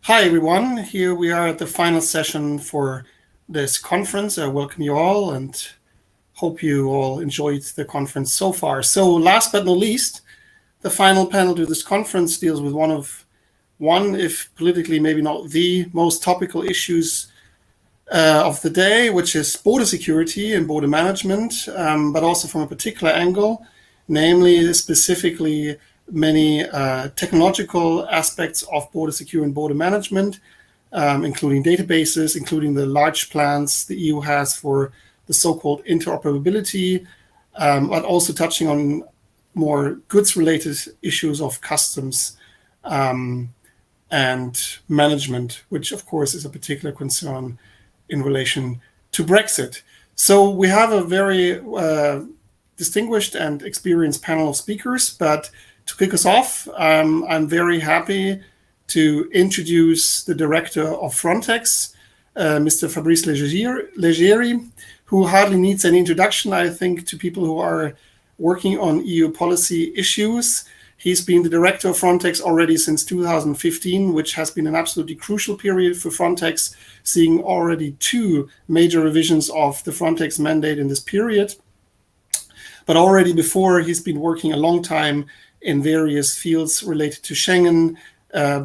Hi, everyone. Here we are at the final session for this conference. I welcome you all and hope you all enjoyed the conference so far. So last but not least, the final panel to this conference deals with one, if politically maybe not the most topical issues of the day, which is border security and border management, but also from a particular angle, namely specifically many technological aspects of border security and border management, including databases, including the large plans the EU has for the so-called interoperability, but also touching on more goods-related issues of customs and management, which of course is a particular concern in relation to Brexit. So we have a very distinguished and experienced panel of speakers, but to kick us off, I'm very happy to introduce the director of Frontex, Mr. Fabrice Leggeri, who hardly needs an introduction, I think, to people who are working on EU policy issues. He's been the director of Frontex already since 2015, which has been an absolutely crucial period for Frontex, seeing already two major revisions of the Frontex mandate in this period. But already before, he's been working a long time in various fields related to Schengen,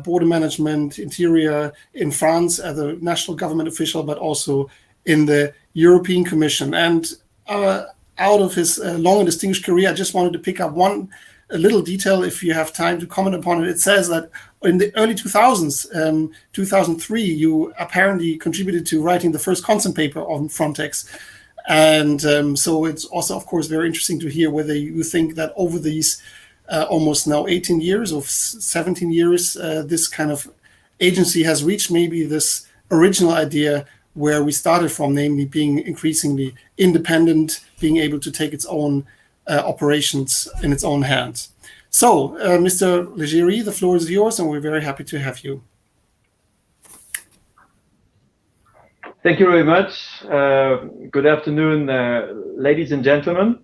border management, interior in France as a national government official, but also in the European Commission. And out of his long and distinguished career, I just wanted to pick up a little detail, if you have time to comment upon it. It says that in the early 2000s, 2003, you apparently contributed to writing the first concept paper on Frontex. And so it's also, of course, very interesting to hear whether you think that over these almost now 18 years or 17 years, this kind of agency has reached maybe this original idea where we started from, namely being increasingly independent, being able to take its own operations in its own hands. So, Mr. Leggeri, the floor is yours, and we're very happy to have you. Thank you very much. Good afternoon, ladies and gentlemen.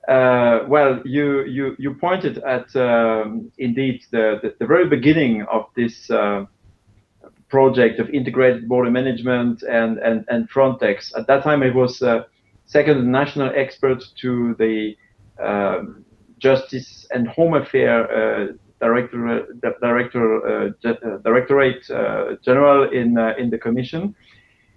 Well, you pointed at indeed the very beginning of this project of integrated border management and Frontex. At that time, I was second national expert to the Justice and Home Affairs Directorate General in the Commission.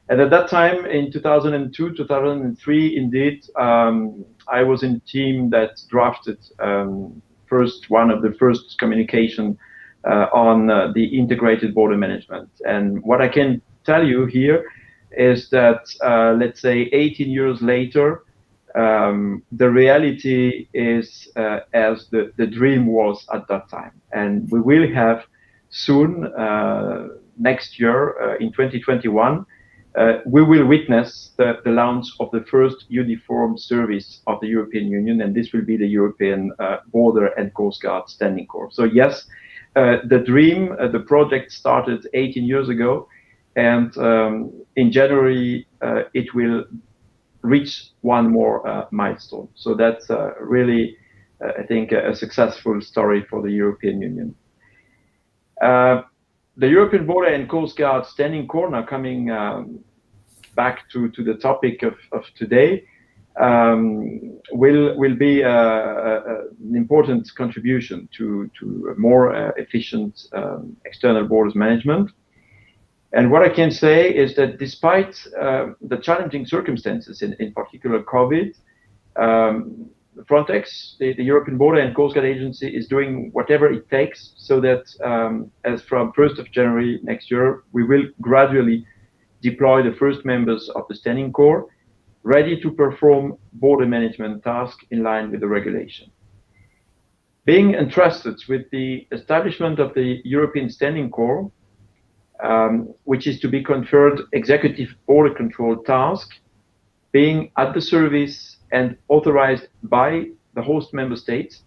And at that time, in 2002, 2003, indeed, I was in the team that drafted one of the first communication on the integrated border management. And what I can tell you here is that, let's say, 18 years later, the reality is as the dream was at that time. And we will have soon, next year, in 2021, we will witness the launch of the first uniform service of the European Union, and this will be the European Border and Coast Guard Standing Corps. So yes, the dream, the project started 18 years ago, and in January it will reach one more milestone. So that's really, I think, a successful story for the European Union. The European Border and Coast Guard Standing Corps, now coming back to the topic of today, will be an important contribution to a more efficient external borders management. And what I can say is that despite the challenging circumstances, in particular COVID, Frontex, the European Border and Coast Guard Agency, is doing whatever it takes so that as from 1st of January next year, we will gradually deploy the first members of the Standing Corps, ready to perform border management tasks in line with the regulation. Being entrusted with the establishment of the European Standing Corps, which is to be conferred executive border control task, being at the service and authorized by the host member states,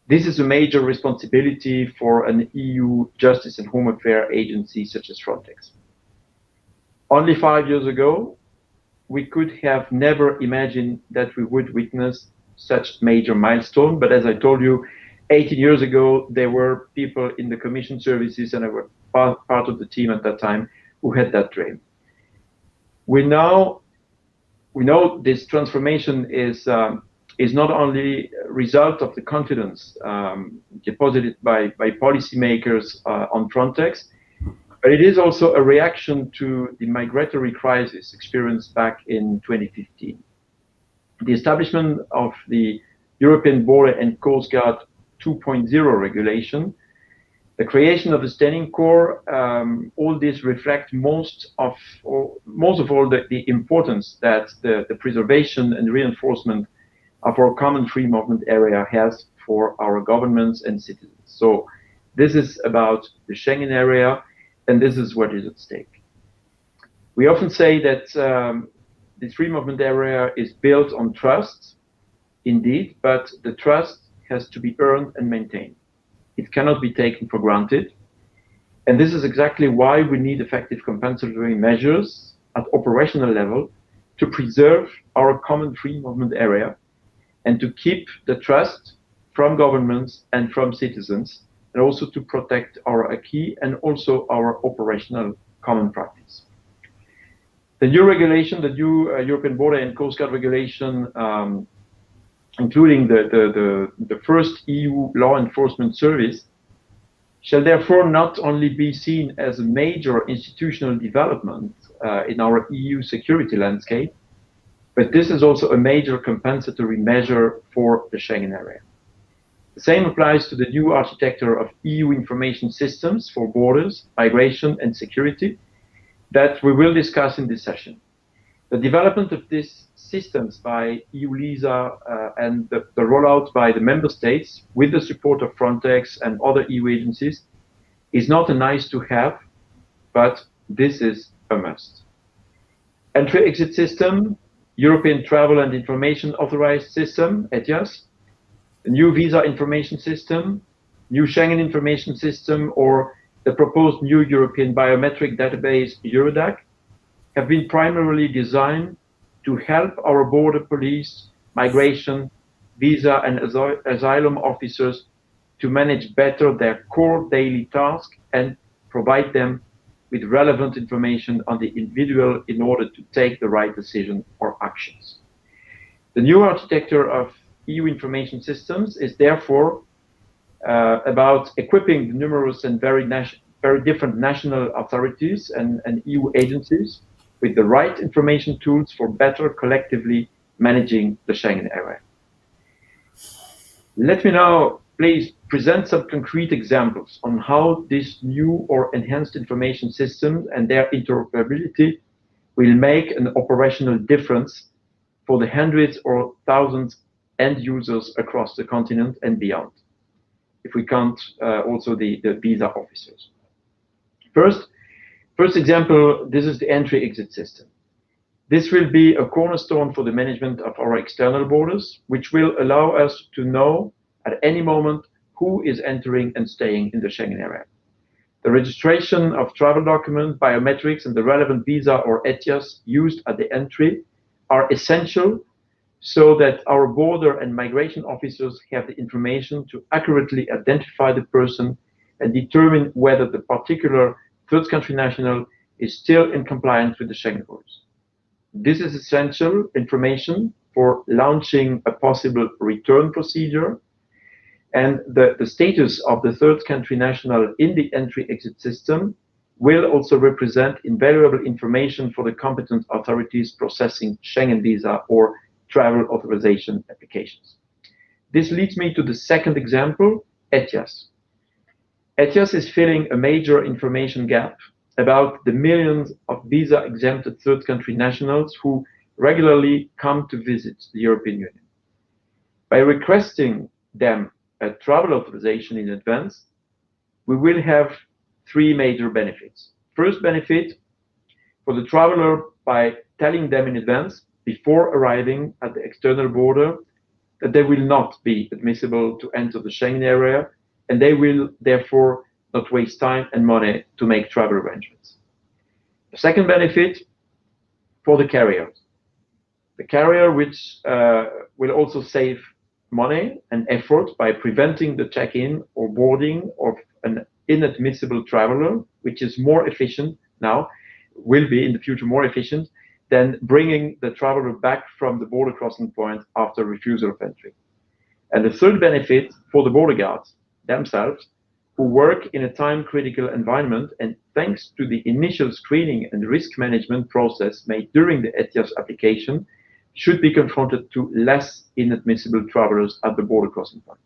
this is a major responsibility for an EU Justice and Home Affairs agency such as Frontex. Only 5 years ago, we could have never imagined that we would witness such major milestone. But as I told you, 18 years ago, there were people in the Commission services, and I was part of the team at that time, who had that dream. We know this transformation is not only a result of the confidence deposited by policymakers on Frontex, but it is also a reaction to the migratory crisis experienced back in 2015. The establishment of the European Border and Coast Guard 2.0 regulation, the creation of the Standing Corps, all this reflect most of all the importance that the preservation and reinforcement of our common free movement area has for our governments and citizens. So this is about the Schengen area, and this is what is at stake. We often say that the free movement area is built on trust, indeed, but the trust has to be earned and maintained. It cannot be taken for granted. And this is exactly why we need effective compensatory measures at operational level to preserve our common free movement area and to keep the trust from governments and from citizens, and also to protect our acquis and also our operational common practice. The new regulation, the new European Border and Coast Guard regulation, including the first EU law enforcement service, shall therefore not only be seen as a major institutional development in our EU security landscape, but this is also a major compensatory measure for the Schengen area. The same applies to the new architecture of EU information systems for borders, migration and security that we will discuss in this session. The development of these systems by EU LISA and the rollout by the member states with the support of Frontex and other EU agencies is not a nice to have, but this is a must. Entry-exit system, European Travel and Information Authorized System, ETIAS, the new visa information system, new Schengen information system, or the proposed new European biometric database, Eurodac, have been primarily designed to help our border police, migration, visa and asylum officers to manage better their core daily task and provide them with relevant information on the individual in order to take the right decision or actions. The new architecture of EU information systems is therefore about equipping the numerous and very different national authorities and EU agencies with the right information tools for better collectively managing the Schengen area. Let me now please present some concrete examples on how this new or enhanced information system and their interoperability will make an operational difference for the hundreds or thousands end users across the continent and beyond, if we count also the visa officers. First example, this is the entry-exit system. This will be a cornerstone for the management of our external borders, which will allow us to know at any moment who is entering and staying in the Schengen area. The registration of travel documents, biometrics, and the relevant visa or ETIAS used at the entry are essential so that our border and migration officers have the information to accurately identify the person and determine whether the particular third country national is still in compliance with the Schengen rules. This is essential information for launching a possible return procedure, and the status of the third country national in the entry-exit system will also represent invaluable information for the competent authorities processing Schengen visa or travel authorization applications. This leads me to the second example, ETIAS. ETIAS is filling a major information gap about the millions of visa-exempted third country nationals who regularly come to visit the European Union. By requesting them a travel authorization in advance, we will have three major benefits. First benefit, for the traveler, by telling them in advance, before arriving at the external border, that they will not be admissible to enter the Schengen area, and they will therefore not waste time and money to make travel arrangements. The second benefit, for the carrier. The carrier which will also save money and effort by preventing the check-in or boarding of an inadmissible traveler, which is more efficient now, will be in the future more efficient than bringing the traveler back from the border crossing point after refusal of entry. And the third benefit for the border guards themselves, who work in a time-critical environment, and thanks to the initial screening and risk management process made during the ETIAS application, should be confronted to less inadmissible travelers at the border crossing point.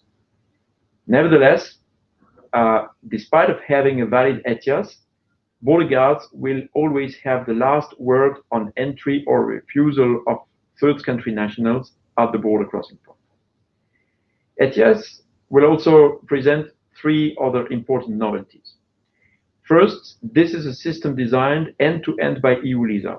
Nevertheless, despite of having a valid ETIAS, border guards will always have the last word on entry or refusal of third country nationals at the border crossing point. ETIAS will also present three other important novelties. First, this is a system designed end-to-end by EU-LISA.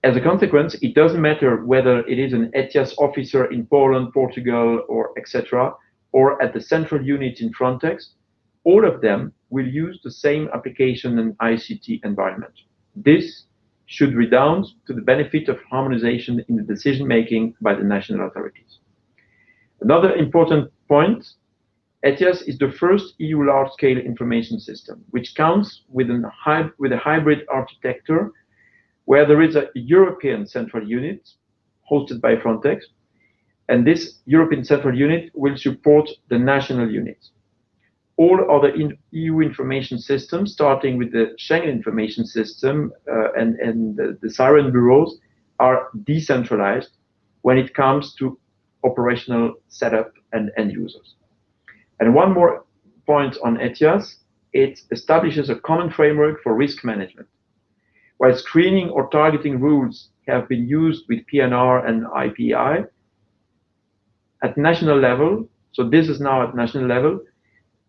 As a consequence, it doesn't matter whether it is an ETIAS officer in Poland, Portugal, or etc., or at the central unit in Frontex, all of them will use the same application and ICT environment. This should redound to the benefit of harmonization in the decision-making by the national authorities. Another important point, ETIAS is the first EU large-scale information system, which counts with a hybrid architecture where there is a European central unit hosted by Frontex, and this European central unit will support the national units. All other EU information systems, starting with the Schengen information system and the Siren bureaus, are decentralized when it comes to operational setup and end users. And one more point on ETIAS, it establishes a common framework for risk management. While screening or targeting rules have been used with PNR and IPI, at national level, so this is now at national level,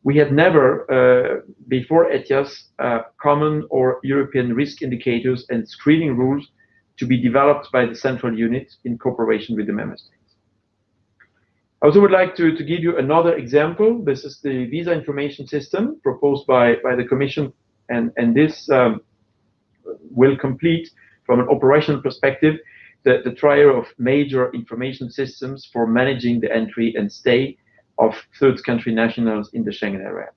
we had never, before ETIAS, common or European risk indicators and screening rules to be developed by the central unit in cooperation with the member states. I also would like to give you another example. This is the visa information system proposed by the Commission, and this will complete, from an operational perspective, the trial of major information systems for managing the entry and stay of third country nationals in the Schengen area.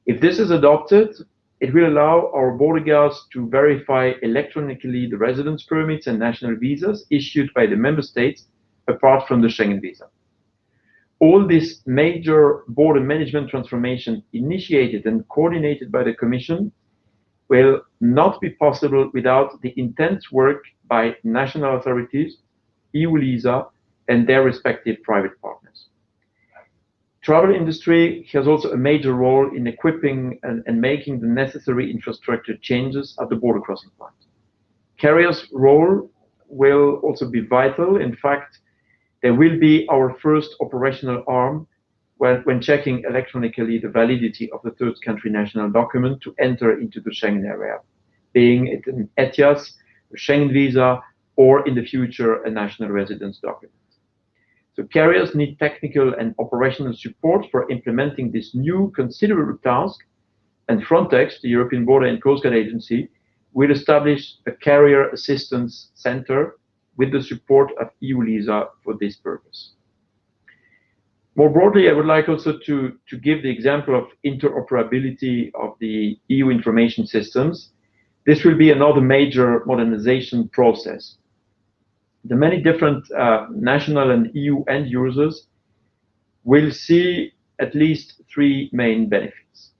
If this is adopted, it will allow our border guards to verify electronically the residence permits and national visas issued by the member states apart from the Schengen visa. All this major border management transformation initiated and coordinated by the Commission will not be possible without the intense work by national authorities, EU-LISA, and their respective private partners. Travel industry has also a major role in equipping and making the necessary infrastructure changes at the border crossing point. Carriers' role will also be vital. In fact, they will be our first operational arm when checking electronically the validity of the third country national document to enter into the Schengen area, being it an ETIAS, a Schengen visa, or in the future, a national residence document. So carriers need technical and operational support for implementing this new considerable task, and Frontex, the European Border and Coast Guard Agency, will establish a carrier assistance center with the support of EU-LISA for this purpose. More broadly, I would like also to give the example of interoperability of the EU information systems. This will be another major modernization process. The many different national and EU end users will see at least three main benefits.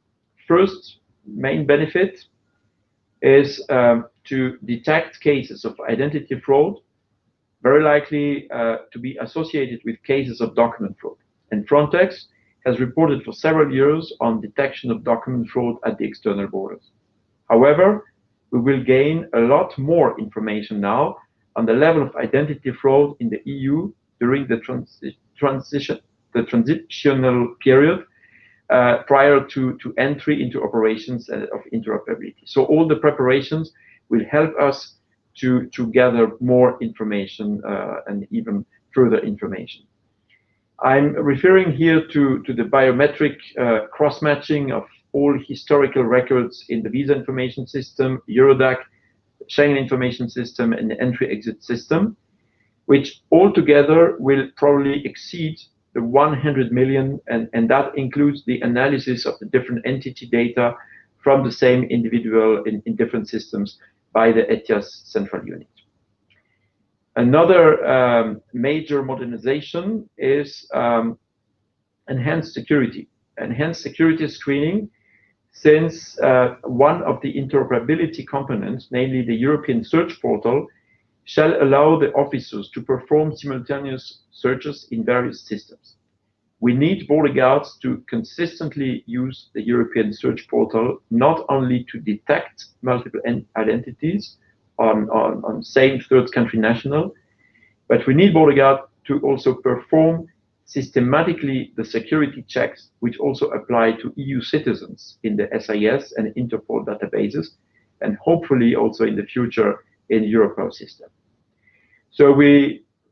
First main benefit is to detect cases of identity fraud, very likely to be associated with cases of document fraud. And Frontex has reported for several years on detection of document fraud at the external borders. However, we will gain a lot more information now on the level of identity fraud in the EU during the transitional period prior to entry into operations of interoperability. So all the preparations will help us to gather more information and even further information. I'm referring here to the biometric cross-matching of all historical records in the visa information system, Eurodac, Schengen information system, and the entry-exit system, which altogether will probably exceed the 100 million, and that includes the analysis of the different entity data from the same individual in different systems by the ETIAS central unit. Another major modernization is enhanced security. Enhanced security screening, since one of the interoperability components, namely the European search portal, shall allow the officers to perform simultaneous searches in various systems. We need border guards to consistently use the European search portal, not only to detect multiple identities on same third country national, but we need border guards to also perform systematically the security checks, which also apply to EU citizens in the SIS and Interpol databases, and hopefully also in the future in the Europol system. So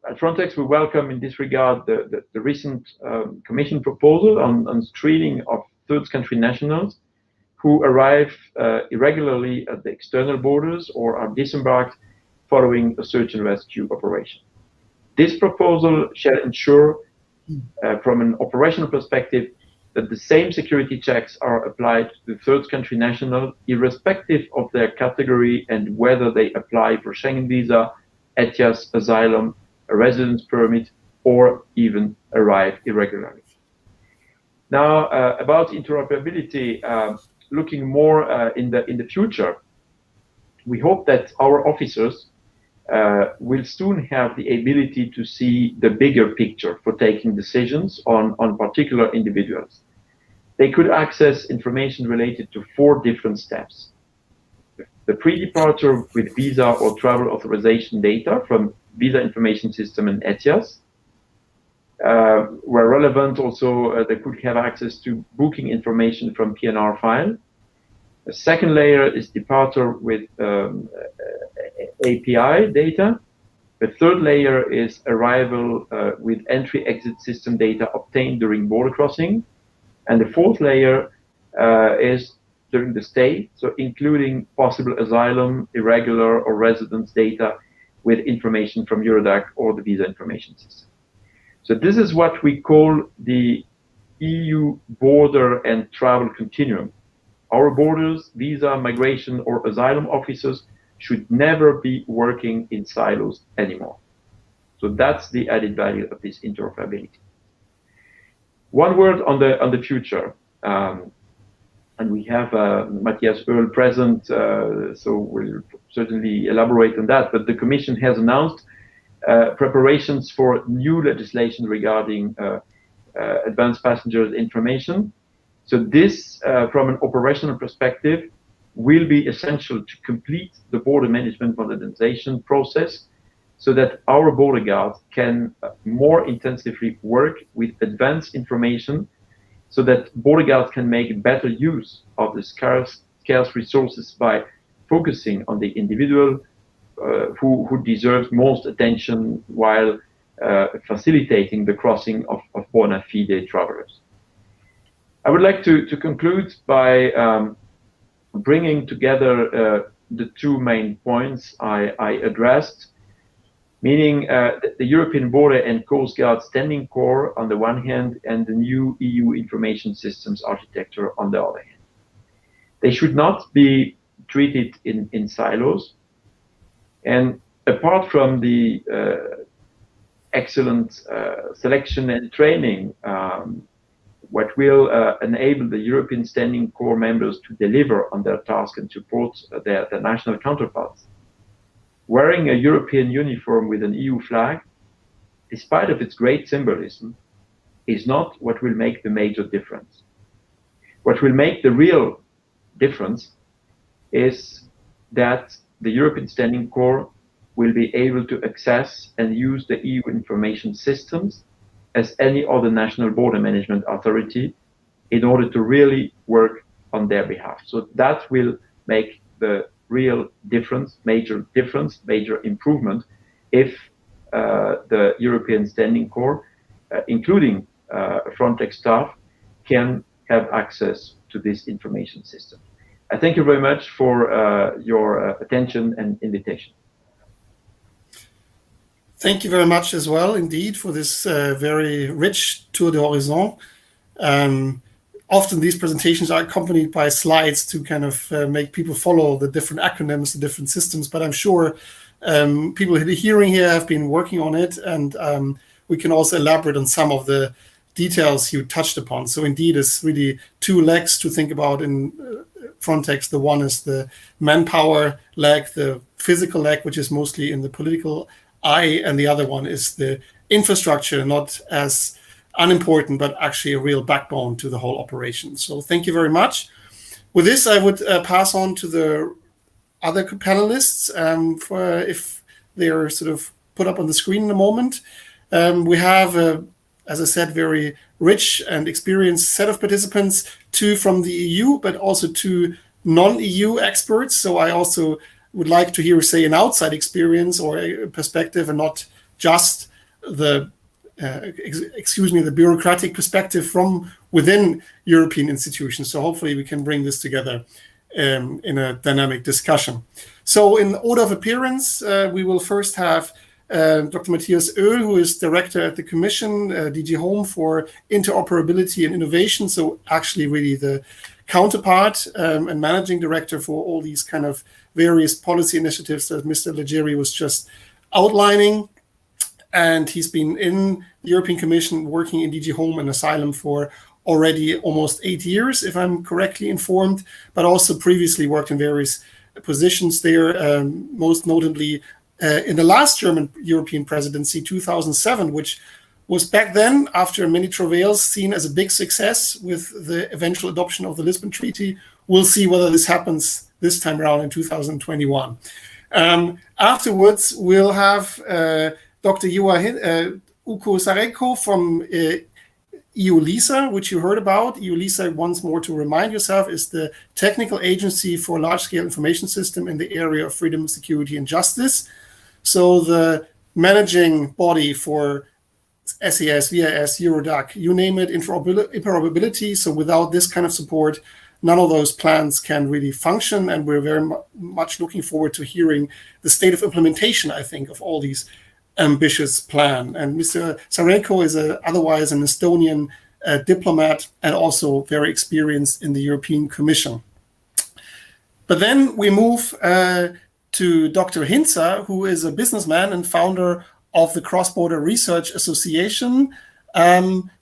at Frontex, we welcome in this regard the recent Commission proposal on screening of third country nationals who arrive irregularly at the external borders or are disembarked following a search and rescue operation. This proposal shall ensure, from an operational perspective, that the same security checks are applied to third country nationals, irrespective of their category and whether they apply for Schengen visa, ETIAS, asylum, a residence permit, or even arrive irregularly. Now, about interoperability, looking more in the future, we hope that our officers will soon have the ability to see the bigger picture for taking decisions on particular individuals. They could access information related to 4 different steps. The pre-departure with visa or travel authorization data from Visa Information System and ETIAS. Where relevant, also they could have access to booking information from PNR file. The second layer is departure with API data. The third layer is arrival with entry-exit system data obtained during border crossing. And the fourth layer is during the stay, so including possible asylum, irregular, or residence data with information from Eurodac or the Visa Information System. So this is what we call the EU border and travel continuum. Our borders, visa, migration, or asylum officers should never be working in silos anymore. So that's the added value of this interoperability. One word on the future. And we have Matthias Oehl present, so we'll certainly elaborate on that. But the Commission has announced preparations for new legislation regarding advanced passengers information. So this, from an operational perspective, will be essential to complete the border management modernization process so that our border guards can more intensively work with advanced information so that border guards can make better use of the scarce resources by focusing on the individual who deserves most attention while facilitating the crossing of bona fide travelers. I would like to conclude by bringing together the 2 main points I addressed, meaning the European Border and Coast Guard Standing Corps on the one hand and the new EU information systems architecture on the other hand. They should not be treated in silos. And apart from the excellent selection and training, what will enable the European Standing Corps members to deliver on their task and support their national counterparts. Wearing a European uniform with an EU flag, despite of its great symbolism, is not what will make the major difference. What will make the real difference is that the European Standing Corps will be able to access and use the EU information systems as any other national border management authority in order to really work on their behalf. So that will make the real difference, major improvement, if the European Standing Corps, including Frontex staff, can have access to this information system. I thank you very much for your attention and invitation. Thank you very much as well, indeed, for this very rich tour d'horizon. Often these presentations are accompanied by slides to kind of make people follow the different acronyms, the different systems, but I'm sure people hearing here have been working on it, and we can also elaborate on some of the details you touched upon. So indeed, it's really two legs to think about in Frontex. The one is the manpower leg, the physical leg, which is mostly in the political eye, and the other one is the infrastructure, not as unimportant, but actually a real backbone to the whole operation. So thank you very much. With this, I would pass on to the other panelists for if they're sort of put up on the screen in a moment. We have, as I said, very rich and experienced set of participants, two from the EU, but also two non-EU experts. So I also would like to hear, say, an outside experience or a perspective, and not just the the bureaucratic perspective from within European institutions. So hopefully we can bring this together in a dynamic discussion. So in order of appearance, we will first have Dr. Matthias Oehl, who is director at the Commission, DG Home for Interoperability and Innovation. So actually really the counterpart and managing director for all these kind of various policy initiatives that Mr. Leggeri was just outlining. And he's been in the European Commission working in DG Home and Asylum for already almost 8 years, if I'm correctly informed, but also previously worked in various positions there, most notably in the last German European presidency, 2007, which was back then, after many travails, seen as a big success with the eventual adoption of the Lisbon Treaty. We'll see whether this happens this time around in 2021. Afterwards, we'll have Dr. Uko Sareko from EU-LISA, which you heard about. EU-LISA, once more to remind yourself, is the technical agency for large-scale information system in the area of freedom, security, and justice. So the managing body for SAS, VIS, Eurodac, you name it, interoperability. So without this kind of support, none of those plans can really function. And we're very much looking forward to hearing the state of implementation, I think, of all these ambitious plan. And Mr. Sareko is otherwise an Estonian diplomat and also very experienced in the European Commission. But then we move to Dr. Hintsa, who is a businessman and founder of the Cross-Border Research Association,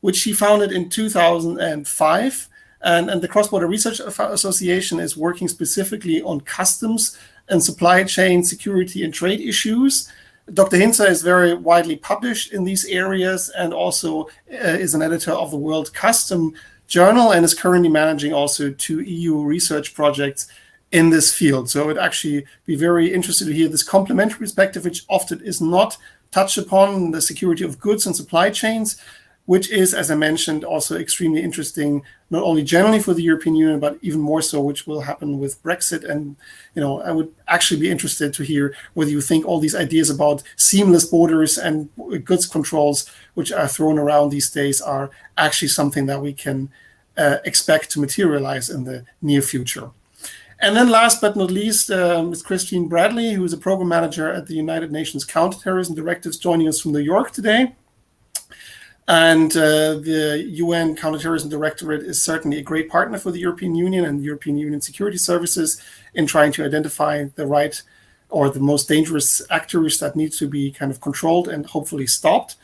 which he founded in 2005. And the Cross-Border Research Association is working specifically on customs and supply chain security and trade issues. Dr. Hintsa is very widely published in these areas and also is an editor of the World Custom Journal and is currently managing also 2 EU research projects in this field. So I would actually be very interested to hear this complementary perspective, which often is not touched upon, the security of goods and supply chains, which is, as I mentioned, also extremely interesting, not only generally for the European Union, but even more so, which will happen with Brexit. And, I would actually be interested to hear whether you think all these ideas about seamless borders and goods controls, which are thrown around these days, are actually something that we can expect to materialize in the near future. And then last but not least, Ms. Christine Bradley, who is a program manager at the United Nations Counterterrorism Directives, joining us from New York today. And the UN Counterterrorism Directorate is certainly a great partner for the European Union and European Union security services in trying to identify the right or the most dangerous actors that need to be kind of controlled and hopefully stopped.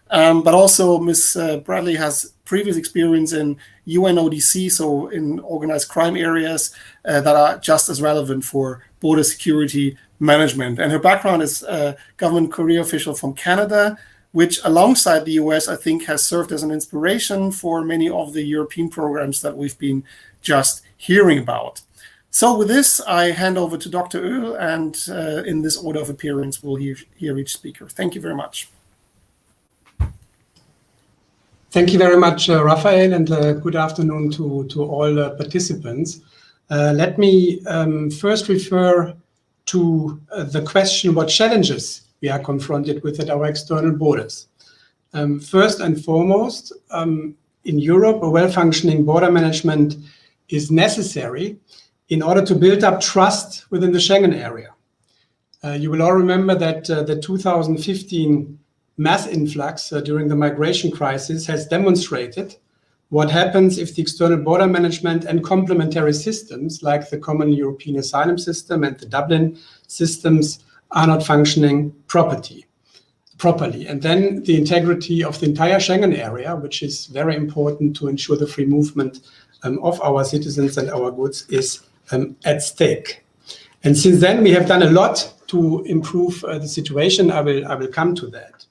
But also Ms. Bradley has previous experience in UNODC, so in organized crime areas that are just as relevant for border security management. And her background is a government career official from Canada, which alongside the US, I think has served as an inspiration for many of the European programs that we've been just hearing about. So with this, I hand over to Dr. Oehl, and in this order of appearance, we'll hear each speaker. Thank you very much. Thank you very much, Raphael, and good afternoon to all participants. Let me first refer to the question, what challenges we are confronted with at our external borders. First and foremost, in Europe, a well-functioning border management is necessary in order to build up trust within the Schengen area. You will all remember that the 2015 mass influx during the migration crisis has demonstrated what happens if the external border management and complementary systems like the Common European Asylum System and the Dublin systems are not functioning properly. And then the integrity of the entire Schengen area, which is very important to ensure the free movement of our citizens and our goods, is at stake. And since then, we have done a lot to improve the situation. I will come to that.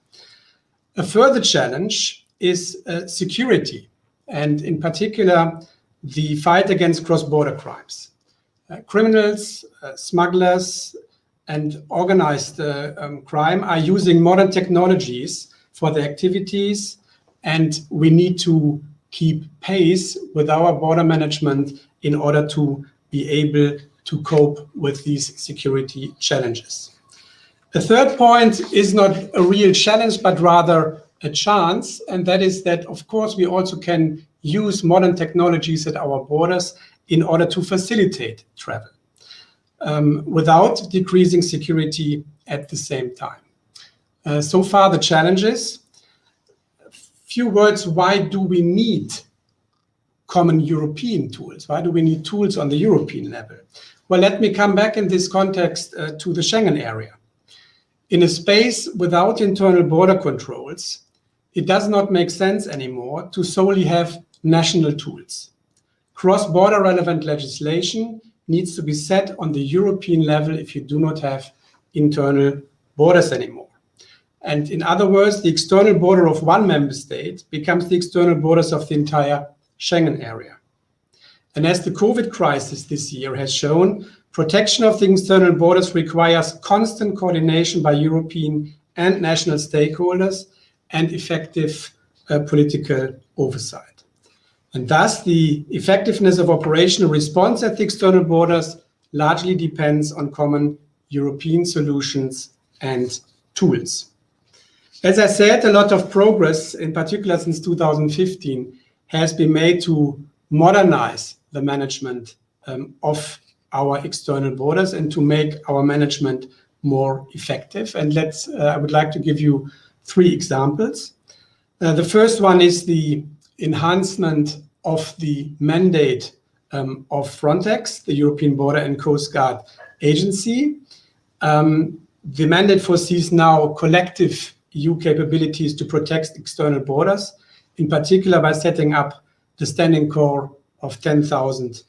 A further challenge is security, and in particular, the fight against cross-border crimes. Criminals, smugglers, and organized crime are using modern technologies for their activities, and we need to keep pace with our border management in order to be able to cope with these security challenges. The third point is not a real challenge, but rather a chance, and that is that, of course, we also can use modern technologies at our borders in order to facilitate travel without decreasing security at the same time. So far, the challenges. Few words, why do we need common European tools? Why do we need tools on the European level? Well, let me come back in this context to the Schengen area. In a space without internal border controls, it does not make sense anymore to solely have national tools. Cross-border relevant legislation needs to be set on the European level if you do not have internal borders anymore. And in other words, the external border of one member state becomes the external borders of the entire Schengen area. And as the COVID crisis this year has shown, protection of the external borders requires constant coordination by European and national stakeholders and effective political oversight. And thus, the effectiveness of operational response at the external borders largely depends on common European solutions and tools. As I said, a lot of progress, in particular since 2015, has been made to modernize the management of our external borders and to make our management more effective. And I would like to give you 3 examples. The first one is the enhancement of the mandate of Frontex, the European Border and Coast Guard Agency. The mandate foresees now collective EU capabilities to protect external borders, in particular by setting up the standing corps of 10,000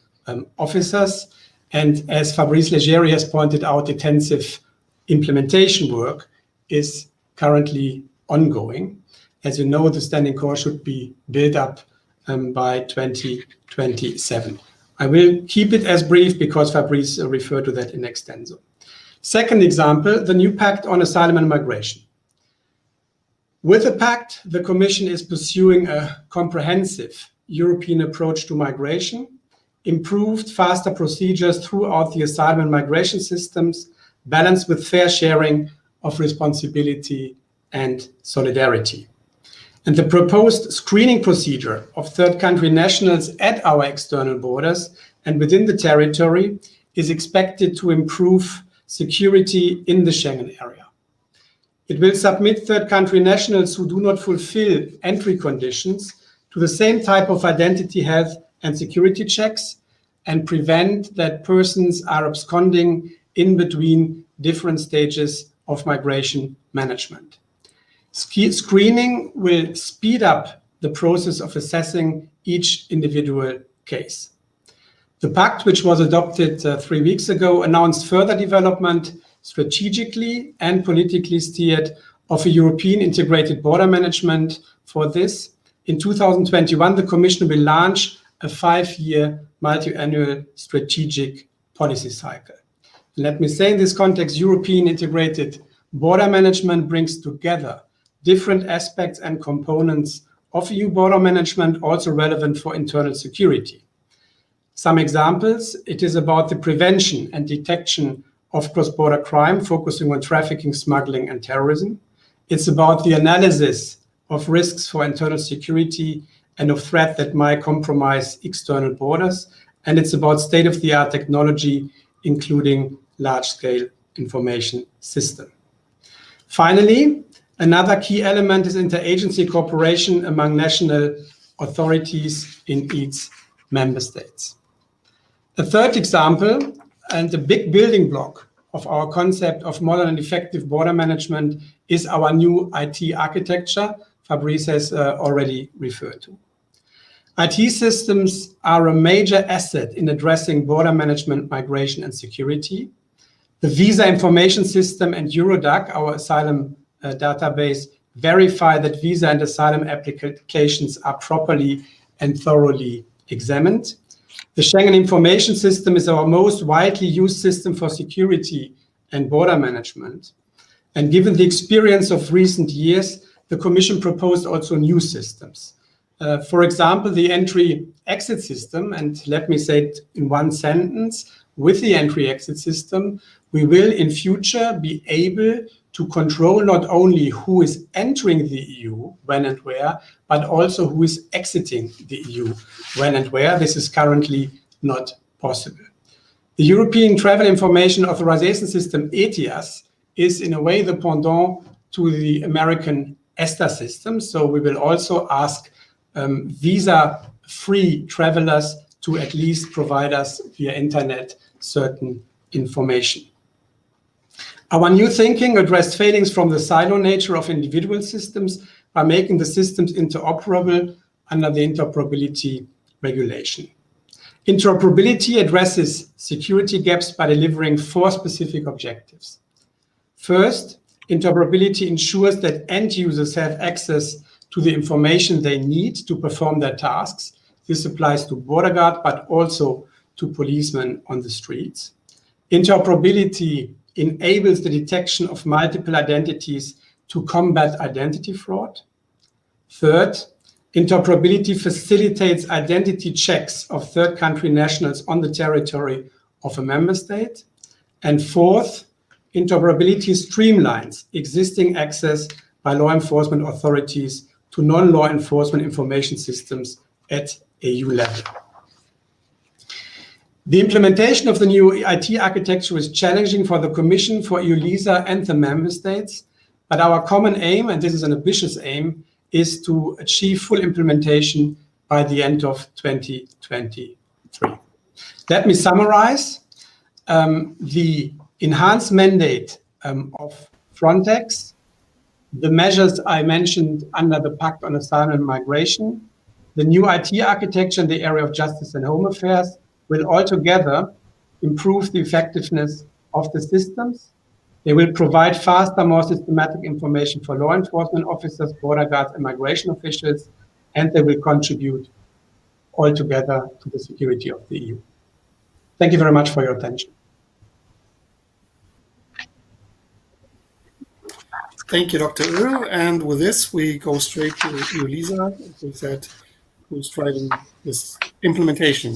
officers. And as Fabrice Leggeri has pointed out, intensive implementation work is currently ongoing. As you know, the standing corps should be built up by 2027. I will keep it as brief because Fabrice referred to that in extenso. Second example, the new Pact on Asylum and Migration. With the Pact, the Commission is pursuing a comprehensive European approach to migration, improved, faster procedures throughout the asylum and migration systems, balanced with fair sharing of responsibility and solidarity. And the proposed screening procedure of third country nationals at our external borders and within the territory is expected to improve security in the Schengen area. It will submit third country nationals who do not fulfill entry conditions to the same type of identity, health, and security checks and prevent that persons are absconding in between different stages of migration management. Screening will speed up the process of assessing each individual case. The Pact, which was adopted 3 weeks ago, announced further development, strategically and politically steered, of a European integrated border management. For this, in 2021, the Commission will launch a 5-year multi-annual strategic policy cycle. Let me say in this context, European integrated border management brings together different aspects and components of EU border management, also relevant for internal security. Some examples: it is about the prevention and detection of cross-border crime, focusing on trafficking, smuggling, and terrorism. It's about the analysis of risks for internal security and of threat that might compromise external borders. And it's about state-of-the-art technology, including large-scale information system. Finally, another key element is interagency cooperation among national authorities in each member states. A third example, and a big building block of our concept of modern and effective border management, is our new IT architecture Fabrice has already referred to. IT systems are a major asset in addressing border management, migration, and security. The Visa Information System and Eurodac, our asylum database, verify that visa and asylum applications are properly and thoroughly examined. The Schengen Information System is our most widely used system for security and border management. And given the experience of recent years, the Commission proposed also new systems. For example, the entry-exit system, and let me say it in one sentence, with the entry-exit system, we will in future be able to control not only who is entering the EU, when and where, but also who is exiting the EU, when and where. This is currently not possible. The European Travel Information Authorization System, ETIAS, is in a way the pendant to the American ESTA system. So we will also ask visa-free travelers to at least provide us via internet certain information. Our new thinking addressed failings from the silo nature of individual systems by making the systems interoperable under the interoperability regulation. Interoperability addresses security gaps by delivering 4 specific objectives. First, interoperability ensures that end users have access to the information they need to perform their tasks. This applies to border guard, but also to policemen on the streets. Interoperability enables the detection of multiple identities to combat identity fraud. Third, interoperability facilitates identity checks of third country nationals on the territory of a member state. And fourth, interoperability streamlines existing access by law enforcement authorities to non-law enforcement information systems at EU level. The implementation of the new IT architecture is challenging for the Commission, for EU-LISA and the member states, but our common aim, and this is an ambitious aim, is to achieve full implementation by the end of 2023. Let me summarize. The enhanced mandate of Frontex, the measures I mentioned under the Pact on Asylum and Migration, the new IT architecture in the area of justice and home affairs will altogether improve the effectiveness of the systems. They will provide faster, more systematic information for law enforcement officers, border guards, and migration officials, and they will contribute altogether to the security of the EU. Thank you very much for your attention. Thank you, Dr. Oehl. And with this, we go straight to EU-LISA, as we said, who's driving this implementation.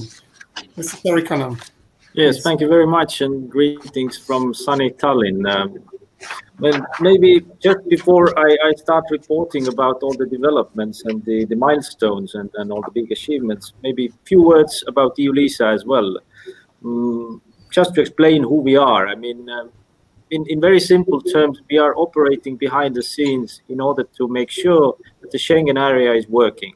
Mr. Sarikanan. Yes, thank you very much, and greetings from sunny Tallinn. Well, maybe just before I start reporting about all the developments and the milestones and all the big achievements, maybe a few words about EU-LISA as well. Just to explain who we are. I mean, in very simple terms, we are operating behind the scenes in order to make sure that the Schengen area is working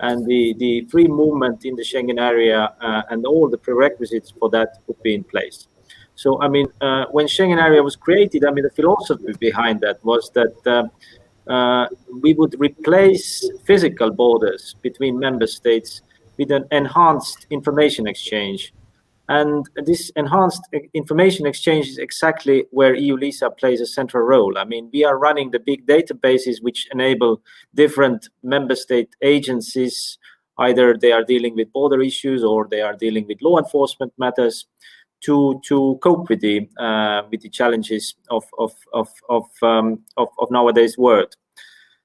and the free movement in the Schengen area and all the prerequisites for that would be in place. So, I mean, when Schengen area was created, I mean, the philosophy behind that was that we would replace physical borders between member states with an enhanced information exchange. And this enhanced information exchange is exactly where EU-LISA plays a central role. I mean, we are running the big databases which enable different member state agencies, either they are dealing with border issues or they are dealing with law enforcement matters, to cope with the challenges of nowadays world.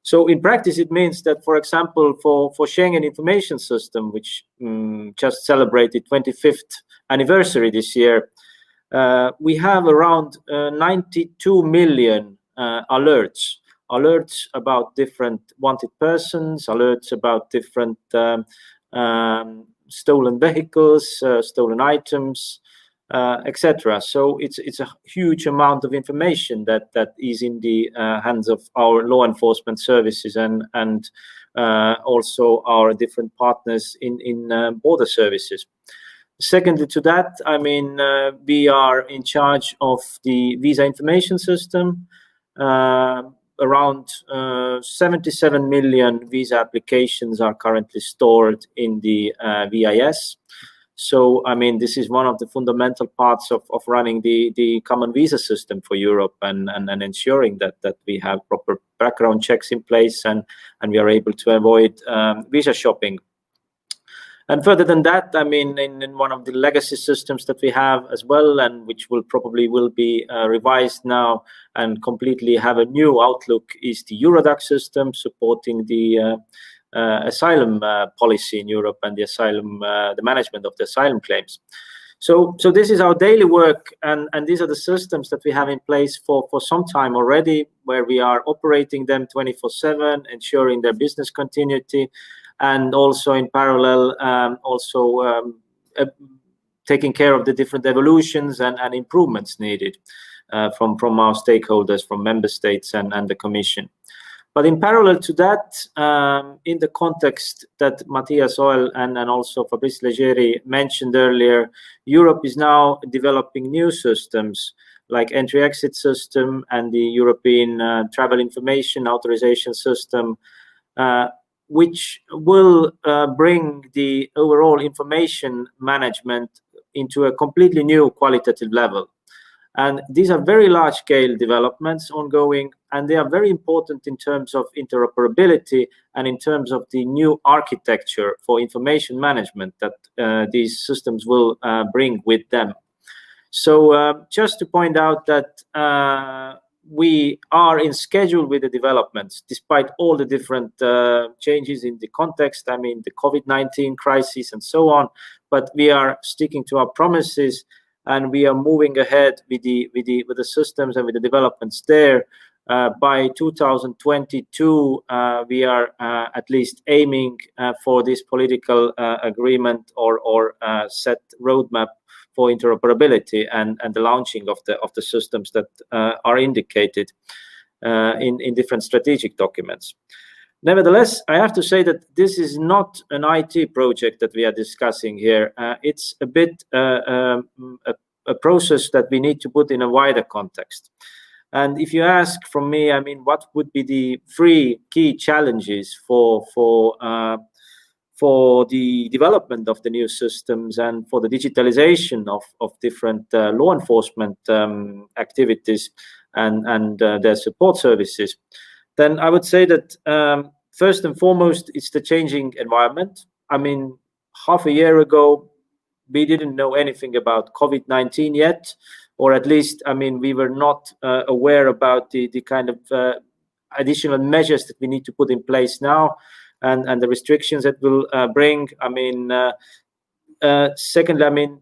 So in practice, it means that, for example, for Schengen Information System, which just celebrated 25th anniversary this year, we have around 92 million alerts about different wanted persons, alerts about different stolen vehicles, stolen items, etc. So it's a huge amount of information that is in the hands of our law enforcement services and also our different partners in border services. Secondly to that, I mean, we are in charge of the visa information system. Around 77 million visa applications are currently stored in the VIS. So, I mean, this is one of the fundamental parts of running the common visa system for Europe and ensuring that we have proper background checks in place and we are able to avoid visa shopping. And further than that, I mean, in one of the legacy systems that we have as well, and which will be revised now and completely have a new outlook, is the Eurodac system supporting the asylum policy in Europe and the management of the asylum claims. So this is our daily work, and these are the systems that we have in place for some time already, where we are operating them 24/7, ensuring their business continuity, and also in parallel, taking care of the different evolutions and improvements needed from our stakeholders, from member states and the Commission. But in parallel to that, in the context that Matthias Oel and also Fabrice Leggeri mentioned earlier, Europe is now developing new systems like entry-exit system and the European travel information authorization system, which will bring the overall information management into a completely new qualitative level. And these are very large-scale developments ongoing, and they are very important in terms of interoperability and in terms of the new architecture for information management that these systems will bring with them. So just to point out that we are in schedule with the developments, despite all the different changes in the context, I mean, the COVID-19 crisis and so on, but we are sticking to our promises, and we are moving ahead with the systems and with the developments there. By 2022, we are at least aiming for this political agreement or set roadmap for interoperability and the launching of the systems that are indicated in different strategic documents. Nevertheless, I have to say that this is not an IT project that we are discussing here. It's a bit a process that we need to put in a wider context. And if you ask from me, I mean, what would be the 3 key challenges for the development of the new systems and for the digitalization of different law enforcement activities and their support services, then I would say that first and foremost, it's the changing environment. I mean, half a year ago, we didn't know anything about COVID-19 yet, or at least, I mean, we were not aware about the kind of additional measures that we need to put in place now. And the restrictions that will bring. I mean, secondly, I mean,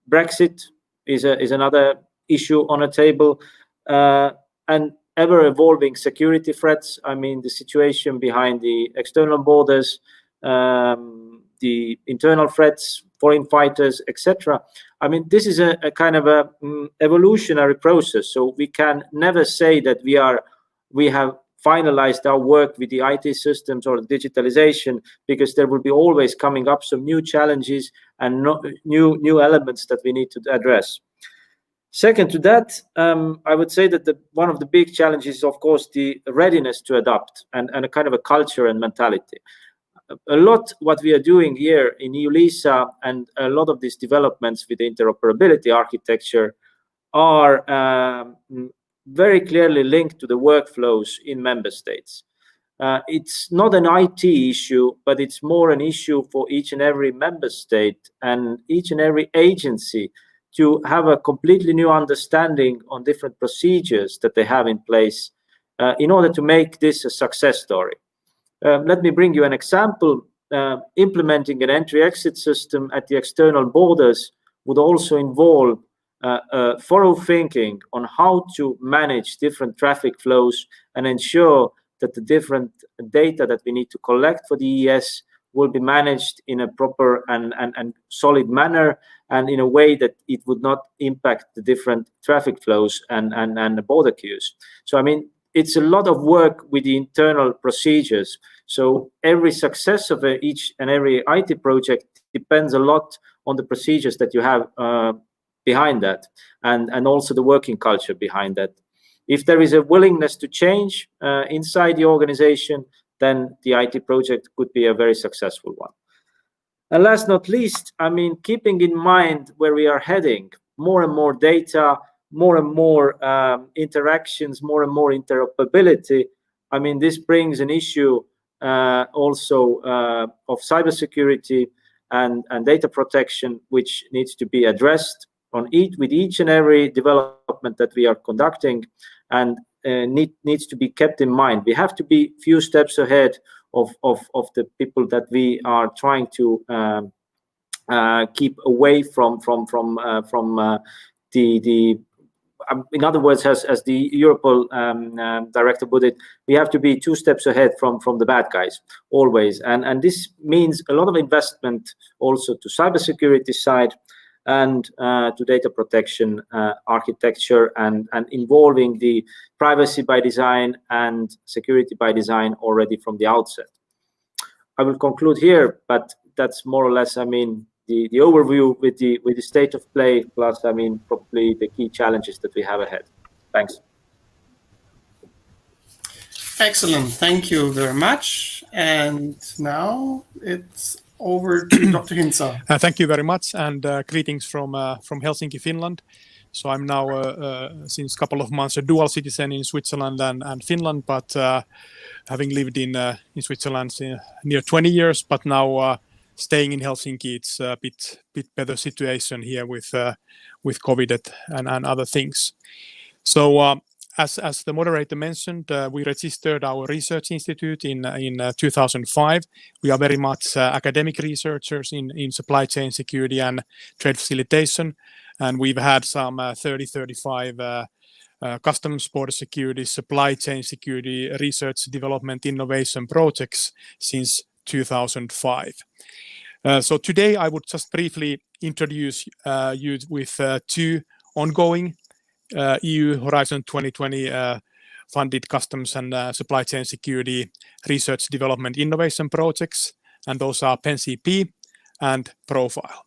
Brexit is another issue on the table, and ever-evolving security threats. I mean, the situation behind the external borders, the internal threats, foreign fighters, etc. I mean, this is a kind of a evolutionary process. So we can never say that we have finalized our work with the IT systems or the digitalization, because there will be always coming up some new challenges and new elements that we need to address. Second to that, I would say that one of the big challenges is, of course, the readiness to adapt and a kind of a culture and mentality. A lot what we are doing here in EU-LISA and a lot of these developments with the interoperability architecture are very clearly linked to the workflows in member states. It's not an IT issue, but it's more an issue for each and every member state and each and every agency to have a completely new understanding on different procedures that they have in place in order to make this a success story. Let me bring you an example. Implementing an entry-exit system at the external borders would also involve thorough thinking on how to manage different traffic flows and ensure that the different data that we need to collect for the ES will be managed in a proper and solid manner, and in a way that it would not impact the different traffic flows and the border queues. So I mean, it's a lot of work with the internal procedures. So every success of each and every IT project depends a lot on the procedures that you have behind that, and also the working culture behind that. If there is a willingness to change inside the organization, then the IT project could be a very successful one. And last not least, I mean, keeping in mind where we are heading, more and more data, more and more interactions, more and more interoperability. I mean, this brings an issue also of cybersecurity and data protection, which needs to be addressed with each and every development that we are conducting, and needs to be kept in mind. We have to be few steps ahead of the people that we are trying to keep away from the in other words, as the Europol director put it, we have to be 2 steps ahead from the bad guys always, and this means a lot of investment also to cybersecurity side and to data protection architecture, and involving the privacy by design and security by design already from the outset. I will conclude here, but that's more or less, I mean, the overview with the state of play, plus, I mean, probably the key challenges that we have ahead. Thanks. Excellent. Thank you very much. And now it's over to Dr. Hintsa. Thank you very much, and greetings from Helsinki, Finland. So I'm now, since a couple of months, a dual citizen in Switzerland and Finland, but having lived in Switzerland near 20 years, but now staying in Helsinki, it's a bit better situation here with COVID and other things. So as the moderator mentioned, we registered our research institute in 2005. We are very much academic researchers in supply chain security and trade facilitation, and we've had some 35 customs, border security, supply chain security, research, development, innovation projects since 2005. So today I would just briefly introduce you with 2 ongoing EU Horizon 2020 funded customs and supply chain security research, development, innovation projects, and those are PenCP and Profile.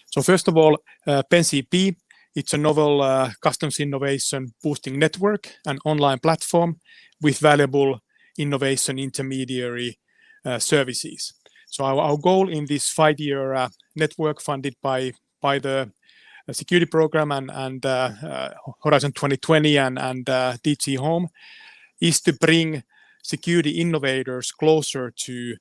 So first of all, PenCP, it's a novel customs innovation boosting network and online platform with valuable innovation intermediary services. So our goal in this 5-year network funded by the security program and Horizon 2020 and DG Home is to bring security innovators closer to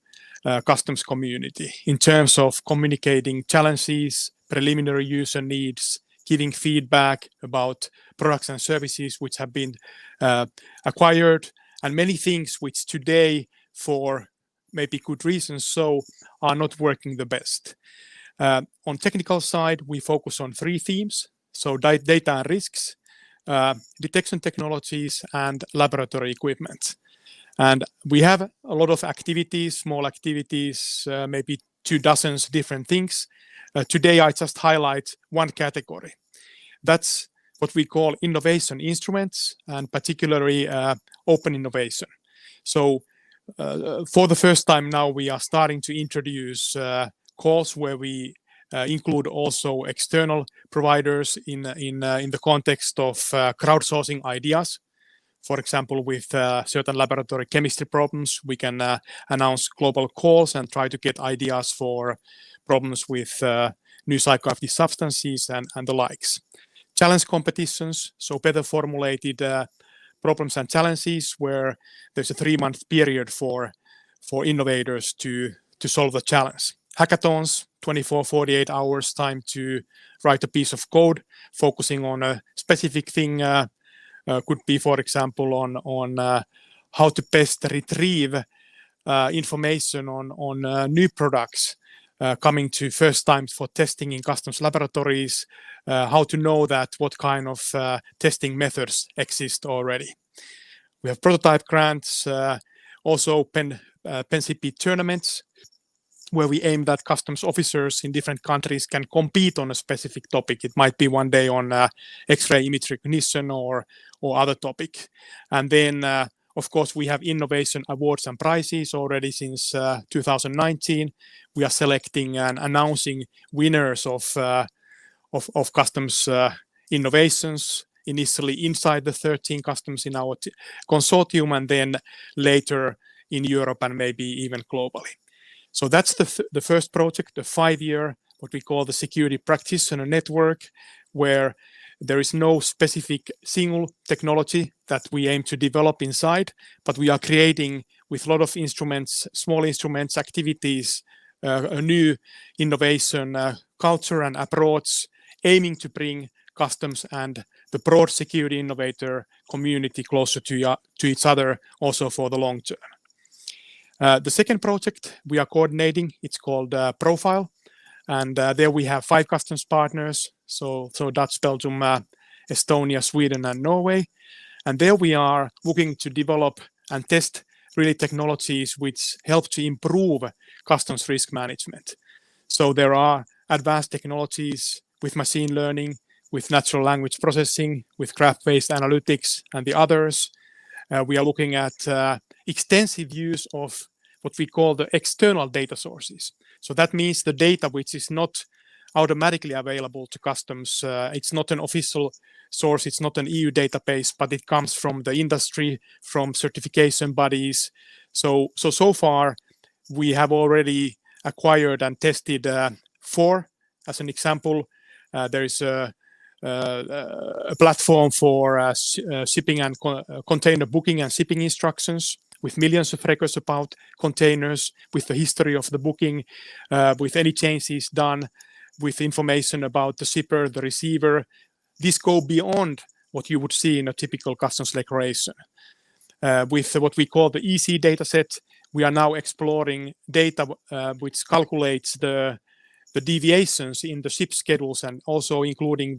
customs community in terms of communicating challenges, preliminary user needs, giving feedback about products and services which have been acquired, and many things which today, for maybe good reasons so, are not working the best. On technical side, we focus on 3 themes: so data and risks, detection technologies, and laboratory equipment. And we have a lot of activities, small activities, maybe 24 different things. Today I just highlight one category. That's what we call innovation instruments, and particularly open innovation. So for the first time now, we are starting to introduce calls where we include also external providers in the context of crowdsourcing ideas. For example, with certain laboratory chemistry problems, we can announce global calls and try to get ideas for problems with new psychoactive substances and the likes. Challenge competitions, so better formulated problems and challenges where there's a 3-month period for innovators to solve the challenge. Hackathons, 24, 48 hours time to write a piece of code, focusing on a specific thing. Could be, for example, on how to best retrieve information on new products coming to first time for testing in customs laboratories, how to know that what kind of testing methods exist already. We have prototype grants, also PenCP tournaments, where we aim that customs officers in different countries can compete on a specific topic. It might be one day on X-ray image recognition or other topic. And then, of course, we have innovation awards and prizes already since 2019. We are selecting and announcing winners of customs innovations, initially inside the 13 customs in our consortium, and then later in Europe and maybe even globally. So that's the first project, the 5-year, what we call the security practitioner network, where there is no specific single technology that we aim to develop inside, but we are creating with a lot of instruments, small instruments, activities, a new innovation culture and approach, aiming to bring customs and the broad security innovator community closer to each other also for the long term. The second project we are coordinating, it's called Profile. And there we have 5 customs partners. So Dutch, Belgium, Estonia, Sweden, and Norway. And there we are looking to develop and test really technologies which help to improve customs risk management. So there are advanced technologies with machine learning, with natural language processing, with graph-based analytics, and the others. We are looking at extensive use of what we call the external data sources. So that means the data which is not automatically available to customs. It's not an official source, it's not an EU database, but it comes from the industry, from certification bodies. So far, we have already acquired and tested 4. As an example, there is a platform for shipping and container booking and shipping instructions, with millions of records about containers, with the history of the booking, with any changes done, with information about the shipper, the receiver. This go beyond what you would see in a typical customs declaration. With what we call the EC dataset, we are now exploring data which calculates the deviations in the ship schedules, and also including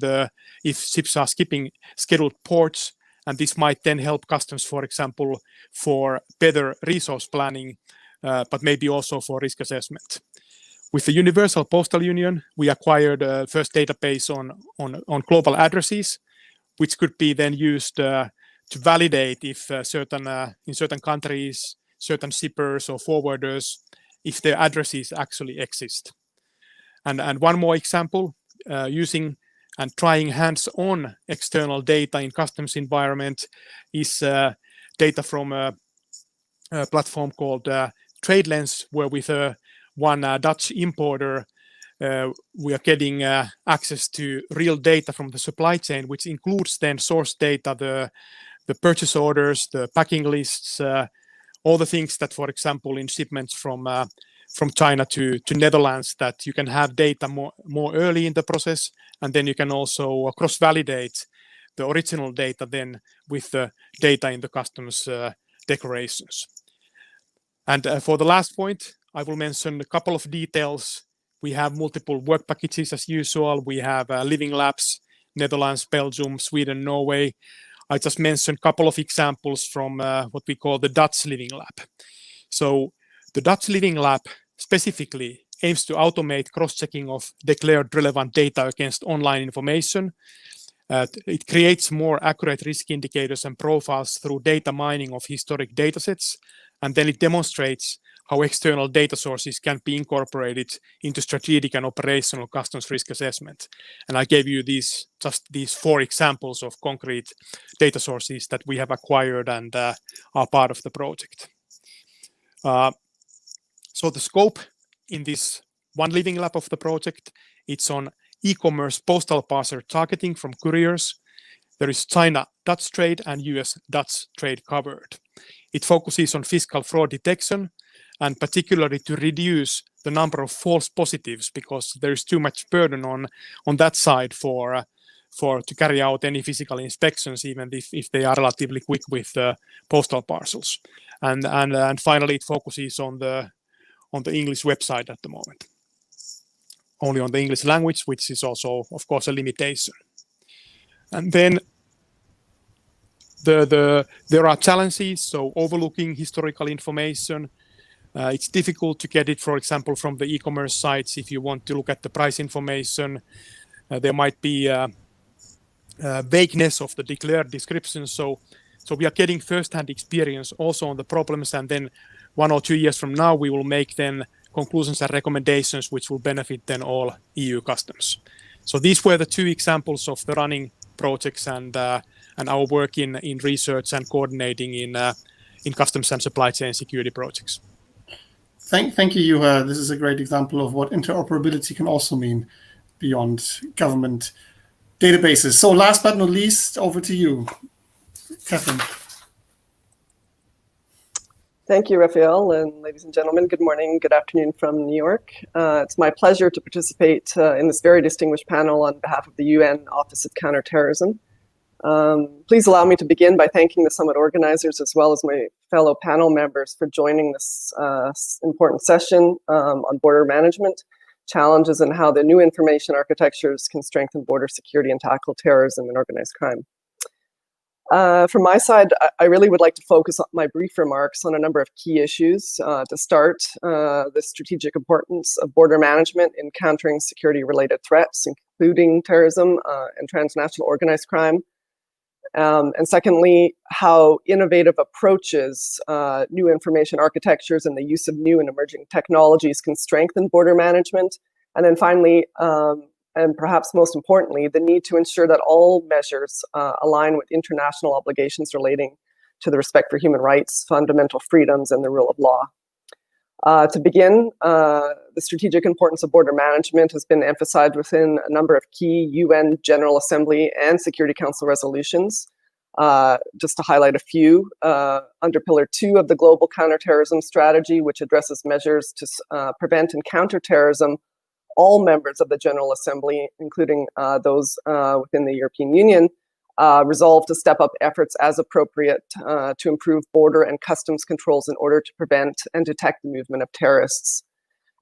if ships are skipping scheduled ports. And this might then help customs, for example, for better resource planning, but maybe also for risk assessment. With the Universal Postal Union, we acquired a first database on global addresses, which could be then used to validate if in certain countries, certain shippers or forwarders, if their addresses actually exist. And one more example, using and trying hands-on external data in customs environment is data from a platform called TradeLens, where with one Dutch importer, we are getting access to real data from the supply chain, which includes then source data, the purchase orders, the packing lists, all the things that, for example, in shipments from China to Netherlands, that you can have data more early in the process, and then you can also cross-validate the original data then with the data in the customs declarations. And for the last point, I will mention a couple of details. We have multiple work packages as usual. We have living labs, Netherlands, Belgium, Sweden, Norway. I just mentioned a couple of examples from what we call the Dutch Living Lab. So the Dutch Living Lab specifically aims to automate cross-checking of declared relevant data against online information. It creates more accurate risk indicators and profiles through data mining of historic datasets, and then it demonstrates how external data sources can be incorporated into strategic and operational customs risk assessment. And I gave you these 4 examples of concrete data sources that we have acquired and are part of the project. So the scope in this one living lab of the project, it's on e-commerce postal parcel targeting from couriers. There is China-Dutch trade and US-Dutch trade covered. It focuses on fiscal fraud detection, and particularly to reduce the number of false positives, because there is too much burden on that side to carry out any physical inspections, even if they are relatively quick with postal parcels. And finally, it focuses on the English website at the moment, only on the English language, which is also, of course, a limitation. And then there are challenges, so overlooking historical information, It's difficult to get it, for example, from the e-commerce sites. If you want to look at the price information, there might be vagueness of the declared description. So we are getting first-hand experience also on the problems, and then 1 or 2 years from now, we will make then conclusions and recommendations which will benefit then all EU customs. So these were the 2 examples of the running projects and our work in research and coordinating in customs and supply chain security projects. Thank you, Juha. This is a great example of what interoperability can also mean beyond government databases. So last but not least, over to you, Catherine. Thank you, Raphael, and ladies and gentlemen, good morning, good afternoon from New York. It's my pleasure to participate in this very distinguished panel on behalf of the UN Office of Counterterrorism. Please allow me to begin by thanking the summit organizers as well as my fellow panel members for joining this important session on border management, challenges, and how the new information architectures can strengthen border security and tackle terrorism and organized crime. From my side, I really would like to focus on my brief remarks on a number of key issues. To start, the strategic importance of border management in countering security-related threats, including terrorism and transnational organized crime. And secondly, how innovative approaches, new information architectures, and the use of new and emerging technologies can strengthen border management. And then finally, and perhaps most importantly, the need to ensure that all measures align with international obligations relating to the respect for human rights, fundamental freedoms, and the rule of law. To begin, the strategic importance of border management has been emphasized within a number of key UN General Assembly and Security Council resolutions. Just to highlight a few, under Pillar 2 of the Global Counterterrorism Strategy, which addresses measures to prevent and counter terrorism, all members of the General Assembly, including those within the European Union, resolved to step up efforts as appropriate to improve border and customs controls in order to prevent and detect the movement of terrorists.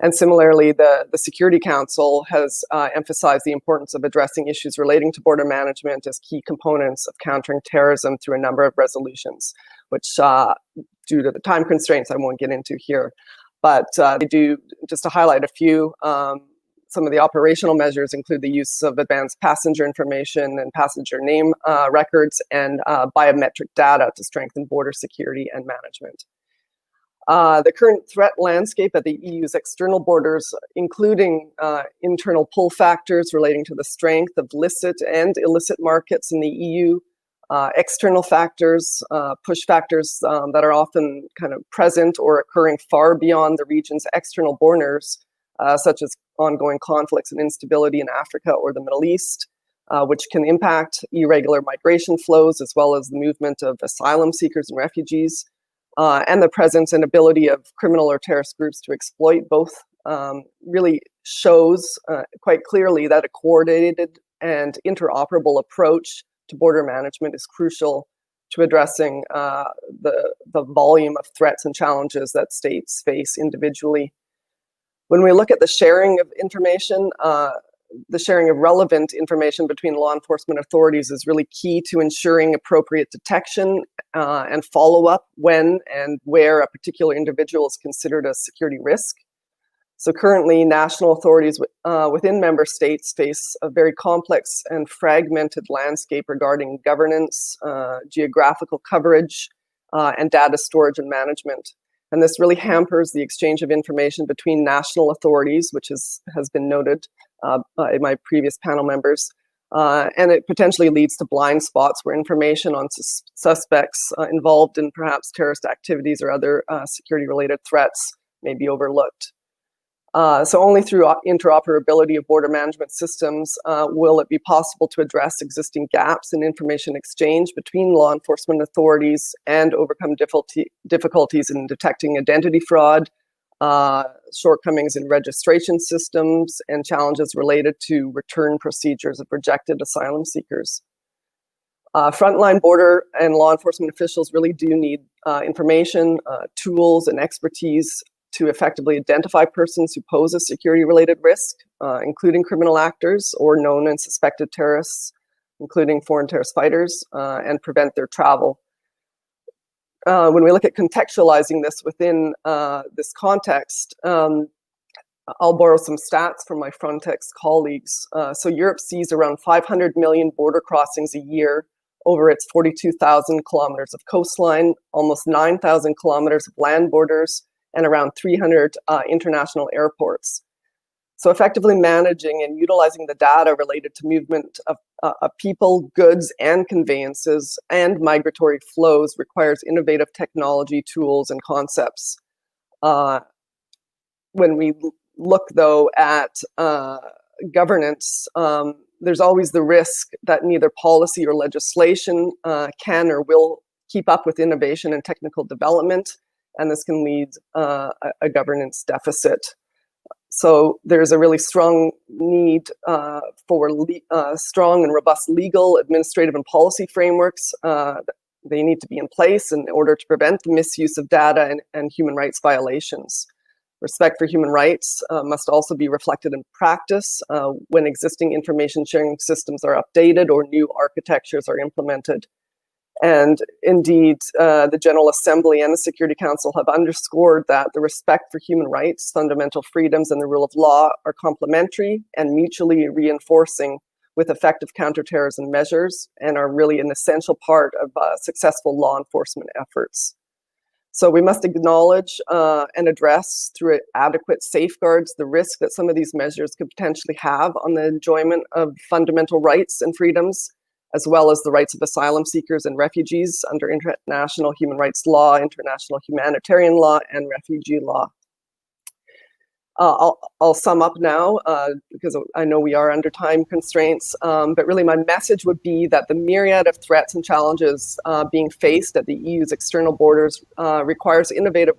And similarly, the Security Council has emphasized the importance of addressing issues relating to border management as key components of countering terrorism through a number of resolutions, which due to the time constraints, I won't get into here. But they do, just to highlight a few, some of the operational measures include the use of advanced passenger information and passenger name records and biometric data to strengthen border security and management. The current threat landscape at the EU's external borders, including internal pull factors relating to the strength of licit and illicit markets in the EU, external factors, push factors that are often kind of present or occurring far beyond the region's external borders, such as ongoing conflicts and instability in Africa or the Middle East, which can impact irregular migration flows as well as the movement of asylum seekers and refugees, and the presence and ability of criminal or terrorist groups to exploit both, really shows quite clearly that a coordinated and interoperable approach to border management is crucial to addressing the volume of threats and challenges that states face individually. When we look at the sharing of information, the sharing of relevant information between law enforcement authorities is really key to ensuring appropriate detection and follow-up when and where a particular individual is considered a security risk. So currently, national authorities within member states face a very complex and fragmented landscape regarding governance, geographical coverage, and data storage and management. And this really hampers the exchange of information between national authorities, which has been noted by my previous panel members. And it potentially leads to blind spots where information on suspects involved in perhaps terrorist activities or other security-related threats may be overlooked. So only through interoperability of border management systems will it be possible to address existing gaps in information exchange between law enforcement authorities and overcome difficulties in detecting identity fraud, shortcomings in registration systems, and challenges related to return procedures of rejected asylum seekers. Frontline border and law enforcement officials really do need information, tools, and expertise to effectively identify persons who pose a security-related risk, including criminal actors or known and suspected terrorists, including foreign terrorist fighters, and prevent their travel. when we look at contextualizing this within this context, I'll borrow some stats from my Frontex colleagues. So Europe sees around 500 million border crossings a year over its 42,000 kilometers of coastline, almost 9,000 kilometers of land borders, and around 300 international airports. So effectively managing and utilizing the data related to movement of people, goods, and conveyances and migratory flows requires innovative technology, tools, and concepts. When we look, though, at governance, there's always the risk that neither policy or legislation can or will keep up with innovation and technical development, and this can lead a governance deficit. So there's a really strong need for strong and robust legal, administrative, and policy frameworks. They need to be in place in order to prevent the misuse of data and human rights violations. Respect for human rights must also be reflected in practice when existing information sharing systems are updated or new architectures are implemented. And indeed, the General Assembly and the Security Council have underscored that the respect for human rights, fundamental freedoms, and the rule of law are complementary and mutually reinforcing with effective counterterrorism measures and are really an essential part of successful law enforcement efforts. So we must acknowledge and address through adequate safeguards the risk that some of these measures could potentially have on the enjoyment of fundamental rights and freedoms, as well as the rights of asylum seekers and refugees under international human rights law, international humanitarian law, and refugee law. I'll sum up now because I know we are under time constraints, but really my message would be that the myriad of threats and challenges being faced at the EU's external borders requires innovative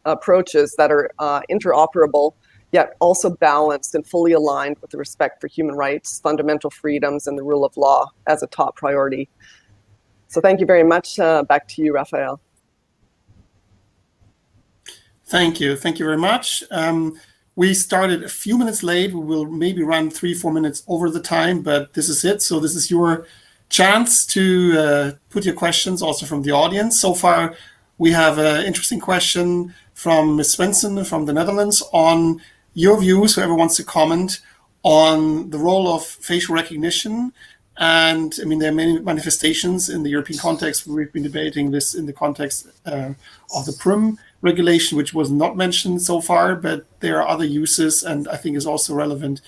approaches that are interoperable, yet also balanced and fully aligned with the respect for human rights, fundamental freedoms, and the rule of law as a top priority. So thank you very much. Back to you, Raphael. Thank you. Thank you very much. We started a few minutes late. We will maybe run 3-4 minutes over the time, but this is it. So this is your chance to put your questions also from the audience. So far, we have an interesting question from Ms. Svensson from the Netherlands on your views, whoever wants to comment on the role of facial recognition. And I mean, there are many manifestations in the European context. We've been debating this in the context of the PRIM regulation, which was not mentioned so far, but there are other uses, and I think it's also relevant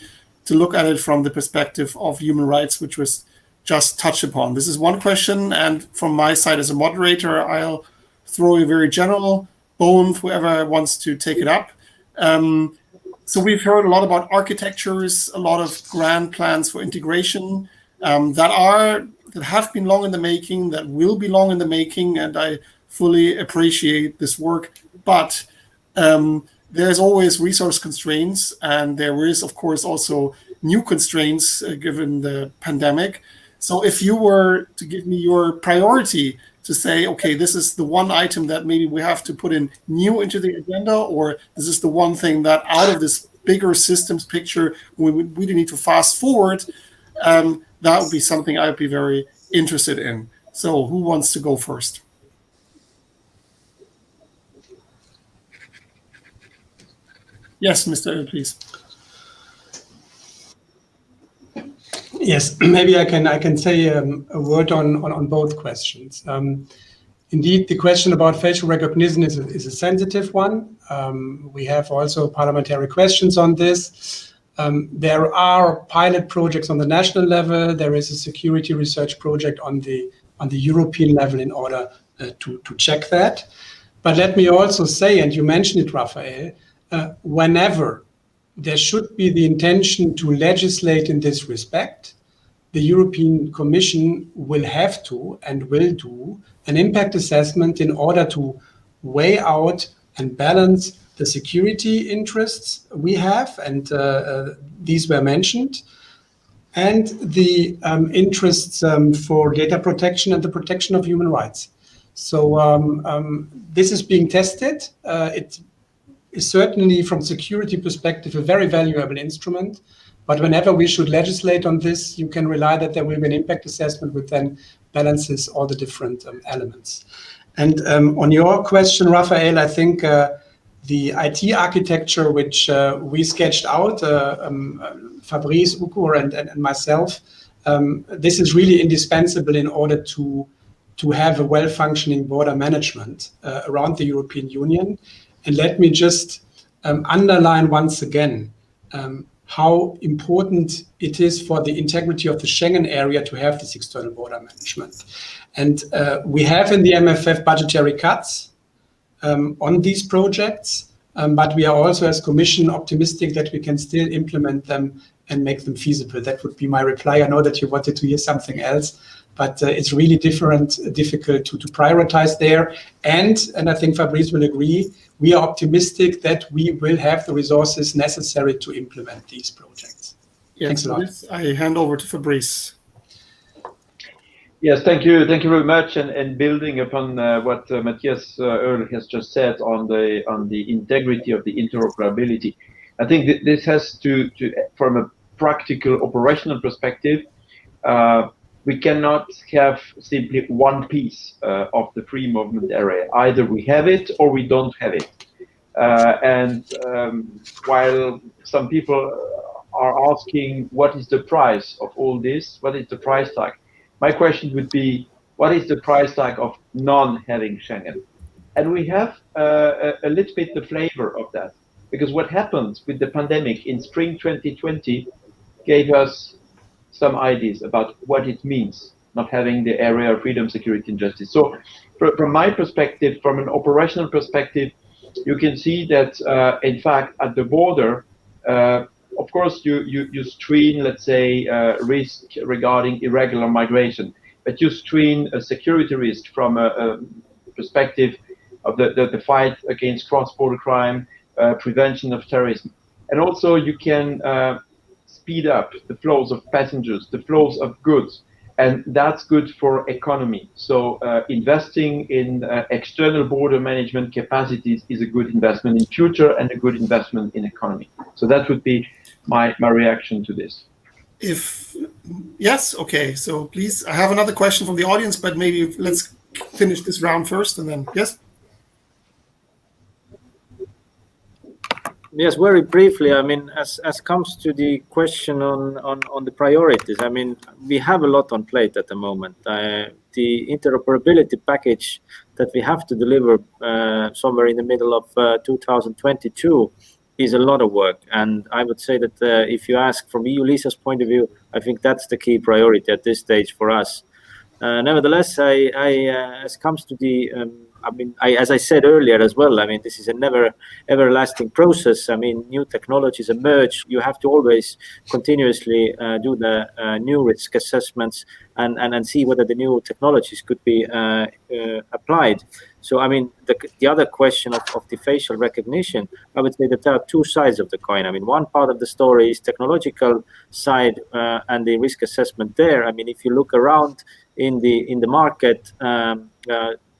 to look at it from the perspective of human rights, which was just touched upon. This is one question, and from my side as a moderator, I'll throw a very general bone, whoever wants to take it up. So we've heard a lot about architectures, a lot of grand plans for integration that have been long in the making, that will be long in the making, and I fully appreciate this work. But there's always resource constraints, and there is, of course, also new constraints given the pandemic. So if you were to give me your priority to say, okay, this is the one item that maybe we have to put in new into the agenda, or this is the one thing that out of this bigger systems picture we really need to fast forward, that would be something I would be very interested in. So who wants to go first? Yes, Mr. Earl, please. Yes, maybe I can say a word on both questions. Indeed, the question about facial recognition is a sensitive one. We have also parliamentary questions on this. There are pilot projects on the national level. There is a security research project on the European level in order to check that. But let me also say, and you mentioned it, Raphael, whenever there should be the intention to legislate in this respect, the European Commission will have to and will do an impact assessment in order to weigh out and balance the security interests we have, and these were mentioned, and the interests for data protection and the protection of human rights. So this is being tested. It is certainly, from security perspective, a very valuable instrument. But whenever we should legislate on this, you can rely that there will be an impact assessment which then balances all the different elements. And on your question, Raphael, I think the IT architecture which we sketched out, Fabrice, Ukur, and myself, this is really indispensable in order to have a well-functioning border management around the European Union. And let me just underline once again how important it is for the integrity of the Schengen area to have this external border management. And we have in the MFF budgetary cuts on these projects, but we are also, as Commission, optimistic that we can still implement them and make them feasible. That would be my reply. I know that you wanted to hear something else, but it's really difficult to prioritize there. And I think Fabrice will agree, we are optimistic that we will have the resources necessary to implement these projects. Yes, thanks a lot. I hand over to Fabrice. Yes, thank you very much. And building upon what Matthias Earl has just said on the integrity of the interoperability, I think this has to from a practical operational perspective, we cannot have simply one piece of the free movement area. Either we have it or we don't have it. While some people are asking what is the price of all this, what is the price tag? My question would be, what is the price tag of non-having Schengen? And we have a little bit the flavor of that, because what happened with the pandemic in spring 2020 gave us some ideas about what it means not having the area of freedom, security, and justice. So from my perspective, from an operational perspective, you can see that, in fact, at the border, of course, you screen, let's say, risk regarding irregular migration, but you screen a security risk from a perspective of the fight against cross-border crime, prevention of terrorism. And also you can speed up the flows of passengers, the flows of goods, and that's good for economy. So investing in external border management capacities is a good investment in future and a good investment in economy. So that would be my reaction to this. Yes, okay. So please, I have another question from the audience, but maybe let's finish this round first and then, yes? Yes, very briefly. I mean, as comes to the question on the priorities, I mean, we have a lot on plate at the moment. The interoperability package that we have to deliver somewhere in the middle of 2022 is a lot of work. And I would say that if you ask from EU LISA's point of view, I think that's the key priority at this stage for us. Nevertheless, as comes to the I mean, as I said earlier as well, I mean, this is a never everlasting process. I mean, new technologies emerge. You have to always continuously do the new risk assessments and see whether the new technologies could be applied. So, I mean, the other question of the facial recognition, I would say that there are two sides of the coin. I mean, one part of the story is technological side and the risk assessment there. I mean, if you look around in the market,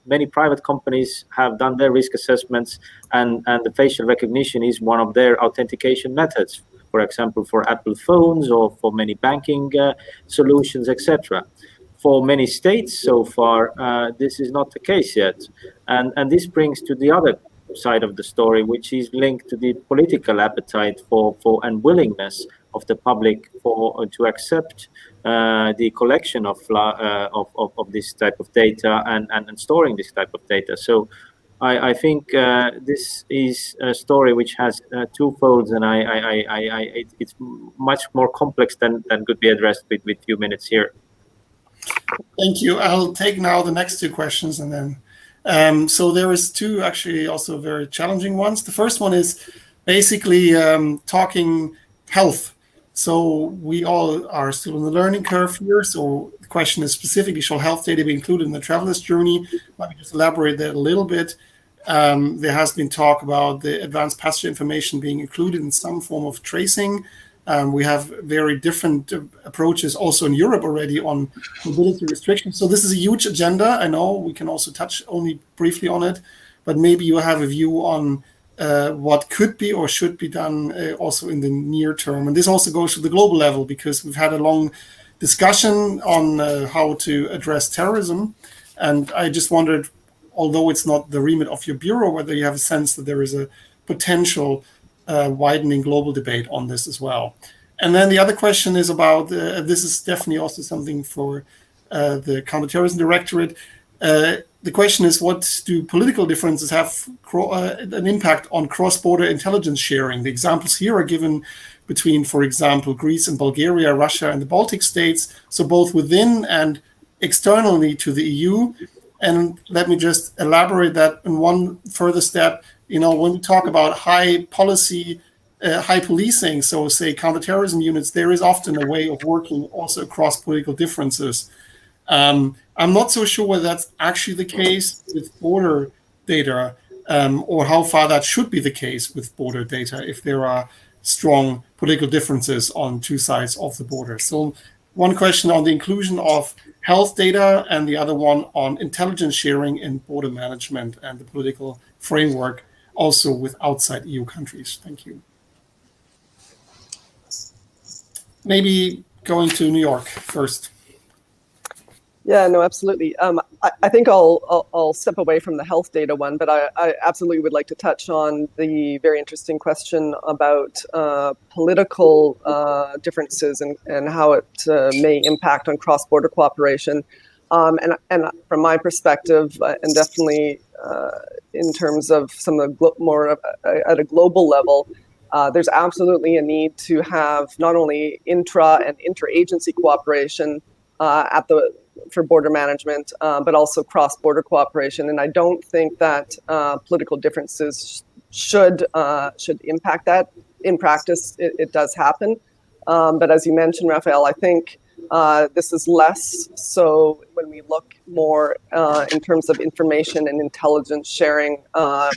many private companies have done their risk assessments, and the facial recognition is one of their authentication methods, for example, for Apple phones or for many banking solutions, etc. For many states so far, this is not the case yet. And this brings to the other side of the story, which is linked to the political appetite for and willingness of the public to accept the collection of this type of data and storing this type of data. So I think this is a story which has two folds, and it's much more complex than could be addressed with few minutes here. Thank you. I'll take now the next two questions, and then so there is two actually also very challenging ones. The first one is basically talking health. So we all are still in the learning curve here. So the question is specifically, shall health data be included in the traveler's journey? Let me just elaborate that a little bit. There has been talk about the advanced passenger information being included in some form of tracing. We have very different approaches also in Europe already on mobility restrictions. So this is a huge agenda. I know we can also touch only briefly on it, but maybe you have a view on what could be or should be done also in the near term. And this also goes to the global level, because we've had a long discussion on how to address terrorism. And I just wondered although it's not the remit of your bureau, whether you have a sense that there is a potential widening global debate on this as well. And then the other question is about, this is definitely also something for the Counterterrorism Directorate. The question is, what do political differences have an impact on cross-border intelligence sharing? The examples here are given between, for example, Greece and Bulgaria, Russia and the Baltic states, so both within and externally to the EU. And let me just elaborate that in one further step. When we talk about high policy, high policing, so say counterterrorism units, there is often a way of working also across political differences. I'm not so sure whether that's actually the case with border data, or how far that should be the case with border data if there are strong political differences on two sides of the border. So one question on the inclusion of health data and the other one on intelligence sharing in border management and the political framework also with outside EU countries. Thank you. Maybe going to New York first. Yeah, no, absolutely. I think I'll step away from the health data one, but I absolutely would like to touch on the very interesting question about political differences and how it may impact on cross-border cooperation. And from my perspective, and definitely in terms of some of the more at a global level, there's absolutely a need to have not only intra and interagency cooperation for border management, but also cross-border cooperation. And I don't think that political differences should impact that. In practice, it does happen. But as you mentioned, Raphael, I think this is less so when we look more in terms of information and intelligence sharing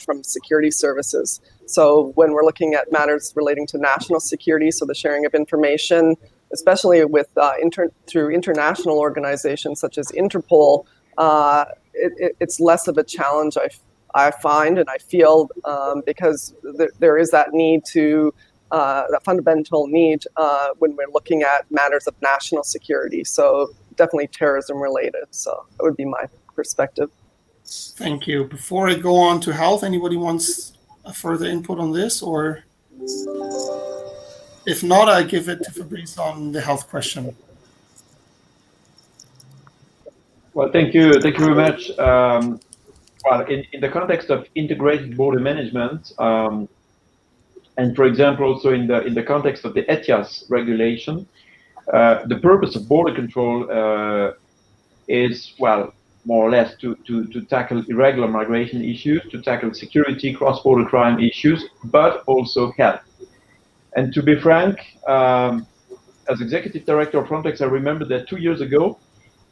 from security services. So when we're looking at matters relating to national security, so the sharing of information, especially with through international organizations such as Interpol, it's less of a challenge, I find, and I feel, because there is that need to, that fundamental need when we're looking at matters of national security. So definitely terrorism related. So that would be my perspective. Thank you. Before I go on to health, anybody wants a further input on this, or? If not, I give it to Fabrice on the health question. Well, thank you very much. Well, in the context of integrated border management, and for example, also in the context of the ETIAS regulation, the purpose of border control is, well, more or less to tackle irregular migration issues, to tackle security, cross-border crime issues, but also health. And to be frank, as executive director of Frontex, I remember that 2 years ago,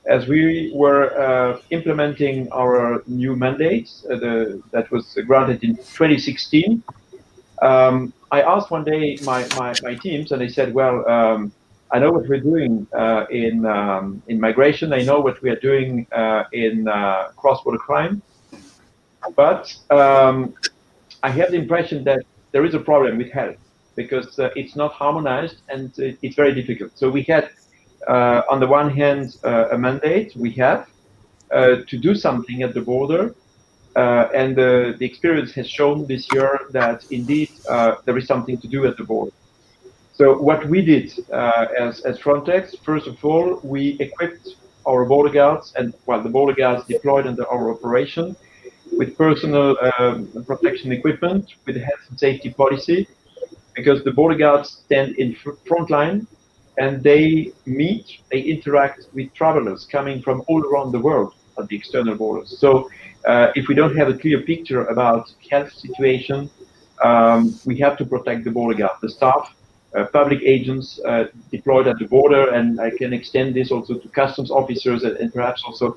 as we were implementing our new mandates that was granted in 2016, I asked one day my teams, and they said, well, I know what we're doing in migration, I know what we are doing in cross-border crime, but I have the impression that there is a problem with health, because it's not harmonized and it's very difficult. So we had, on the one hand, a mandate we have to do something at the border, and the experience has shown this year that indeed there is something to do at the border. So what we did as Frontex, first of all, we equipped our border guards, and well, the border guards deployed under our operation with personal protection equipment, with a health and safety policy, because the border guards stand in front line and they interact with travelers coming from all around the world at the external borders. So if we don't have a clear picture about health situation, we have to protect the border guard, the staff, public agents deployed at the border, and I can extend this also to customs officers and perhaps also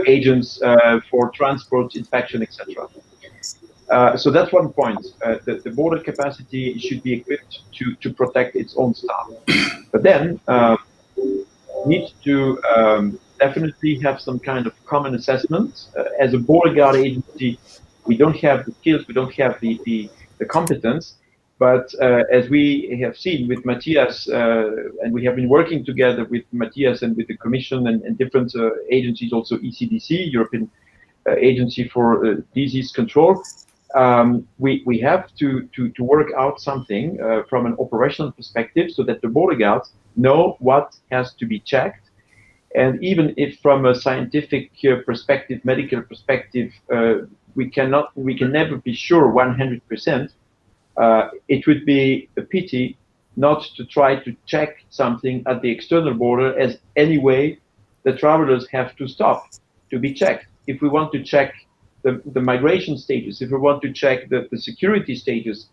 agents for transport, inspection, etc. So that's one point. The border capacity should be equipped to protect its own staff. But then need to definitely have some kind of common assessment. As a border guard agency, we don't have the skills, we don't have the competence. But as we have seen with Matthias, and we have been working together with Matthias and with the Commission and different agencies, also ECDC, European Agency for Disease Control. We have to work out something from an operational perspective so that the border guards know what has to be checked. And even if from a scientific perspective, medical perspective, we can never be sure 100%, it would be a pity not to try to check something at the external border, as anyway the travelers have to stop to be checked. If we want to check the migration status, if we want to check the security status,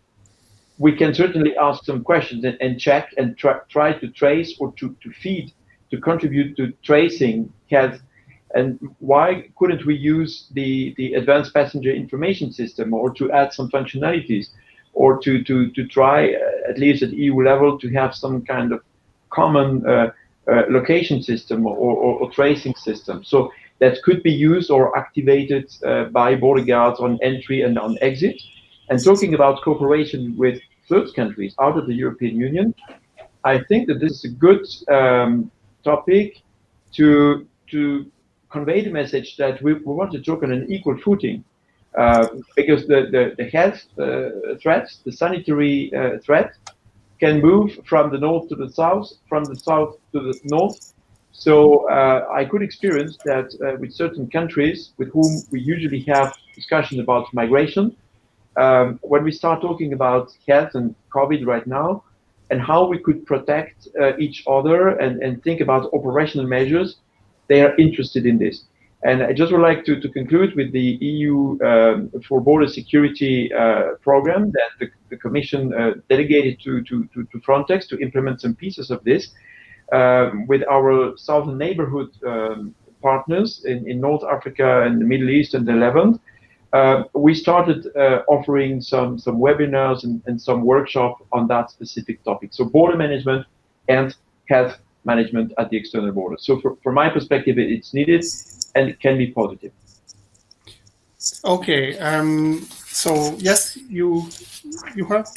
we can certainly ask some questions and check and try to trace or to feed, to contribute to tracing health. And why couldn't we use the advanced passenger information system, or to add some functionalities, or to try, at least at EU level, to have some kind of common location system or tracing system? So that could be used or activated by border guards on entry and on exit. And talking about cooperation with third countries out of the European Union, I think that this is a good topic to convey the message that we want to talk on an equal footing, because the health threats, the sanitary threat, can move from the north to the south, from the south to the north. So I could experience that with certain countries with whom we usually have discussions about migration, when we start talking about health and COVID right now, and how we could protect each other and think about operational measures, they are interested in this. And I just would like to conclude with the EU for Border Security program that the Commission delegated to Frontex to implement some pieces of this. With our southern neighborhood partners in North Africa and the Middle East and the Levant, we started offering some webinars and some workshops on that specific topic. So border management and health management at the external border. So from my perspective, it's needed and it can be positive. Okay. So yes, you have?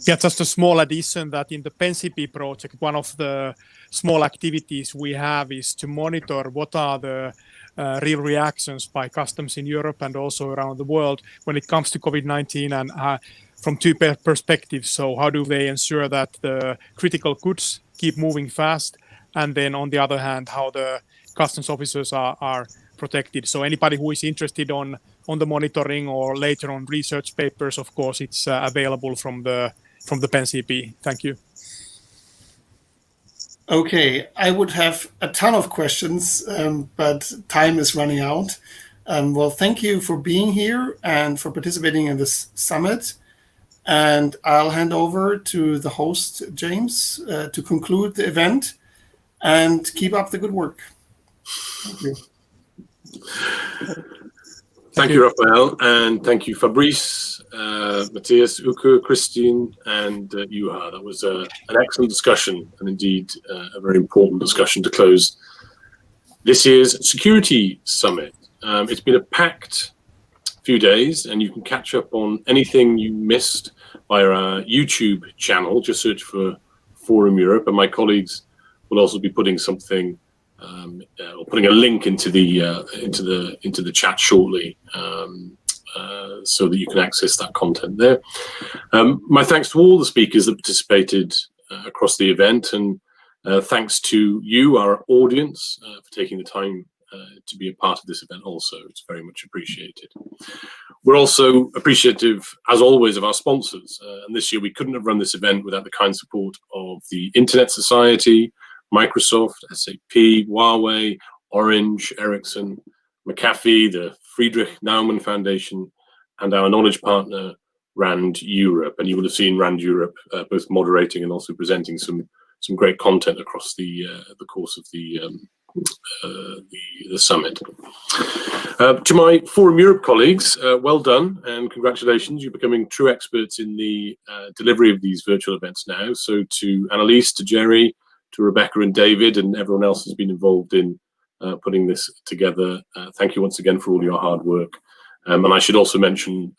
Yeah, just a small addition that in the PenCP project, one of the small activities we have is to monitor what are the real reactions by customs in Europe and also around the world when it comes to COVID-19, and from two perspectives. So how do they ensure that the critical goods keep moving fast? And then on the other hand, how the customs officers are protected. So anybody who is interested on the monitoring or later on research papers, of course, it's available from the PenCP. Thank you. Okay, I would have a ton of questions, but time is running out. Well, thank you for being here and for participating in this summit. And I'll hand over to the host, James, to conclude the event, and keep up the good work. Thank you. Thank you, Raphael, and thank you, Fabrice, Matthias, Uke, Christine, and Juha. That was an excellent discussion, and indeed a very important discussion to close this year's Security Summit. It's been a packed few days, and you can catch up on anything you missed via our YouTube channel. Just search for Forum Europe, and my colleagues will also be putting something, or putting a link into the chat shortly, so that you can access that content there. My thanks to all the speakers that participated across the event, and thanks to you, our audience, for taking the time to be a part of this event also. It's very much appreciated. We're also appreciative, as always, of our sponsors. And this year we couldn't have run this event without the kind support of the Internet Society, Microsoft, SAP, Huawei, Orange, Ericsson, McAfee, the Friedrich Naumann Foundation, and our knowledge partner, RAND Europe. And you will have seen RAND Europe both moderating and also presenting some great content across the course of the summit. To my Forum Europe colleagues, well done and congratulations. You're becoming true experts in the delivery of these virtual events now. So to Annalise, to Jerry, to Rebecca and David, and everyone else who's been involved in putting this together, thank you once again for all your hard work. And I should also mention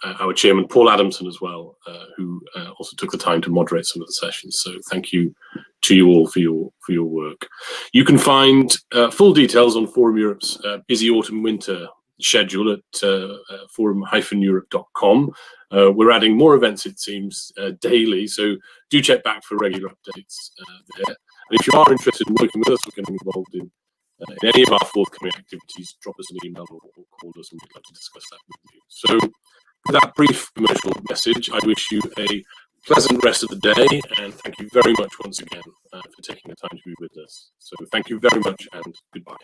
our chairman, Paul Adamson, as well, who also took the time to moderate some of the sessions. So thank you to you all for your work. You can find full details on Forum Europe's busy autumn-winter schedule at forum-europe.com. We're adding more events, it seems, daily, so do check back for regular updates there. And if you are interested in working with us or getting involved in any of our forthcoming activities, drop us an email or call us and we'd love to discuss that with you. So with that brief commercial message, I wish you a pleasant rest of the day, and thank you very much once again for taking the time to be with us. So thank you very much and goodbye.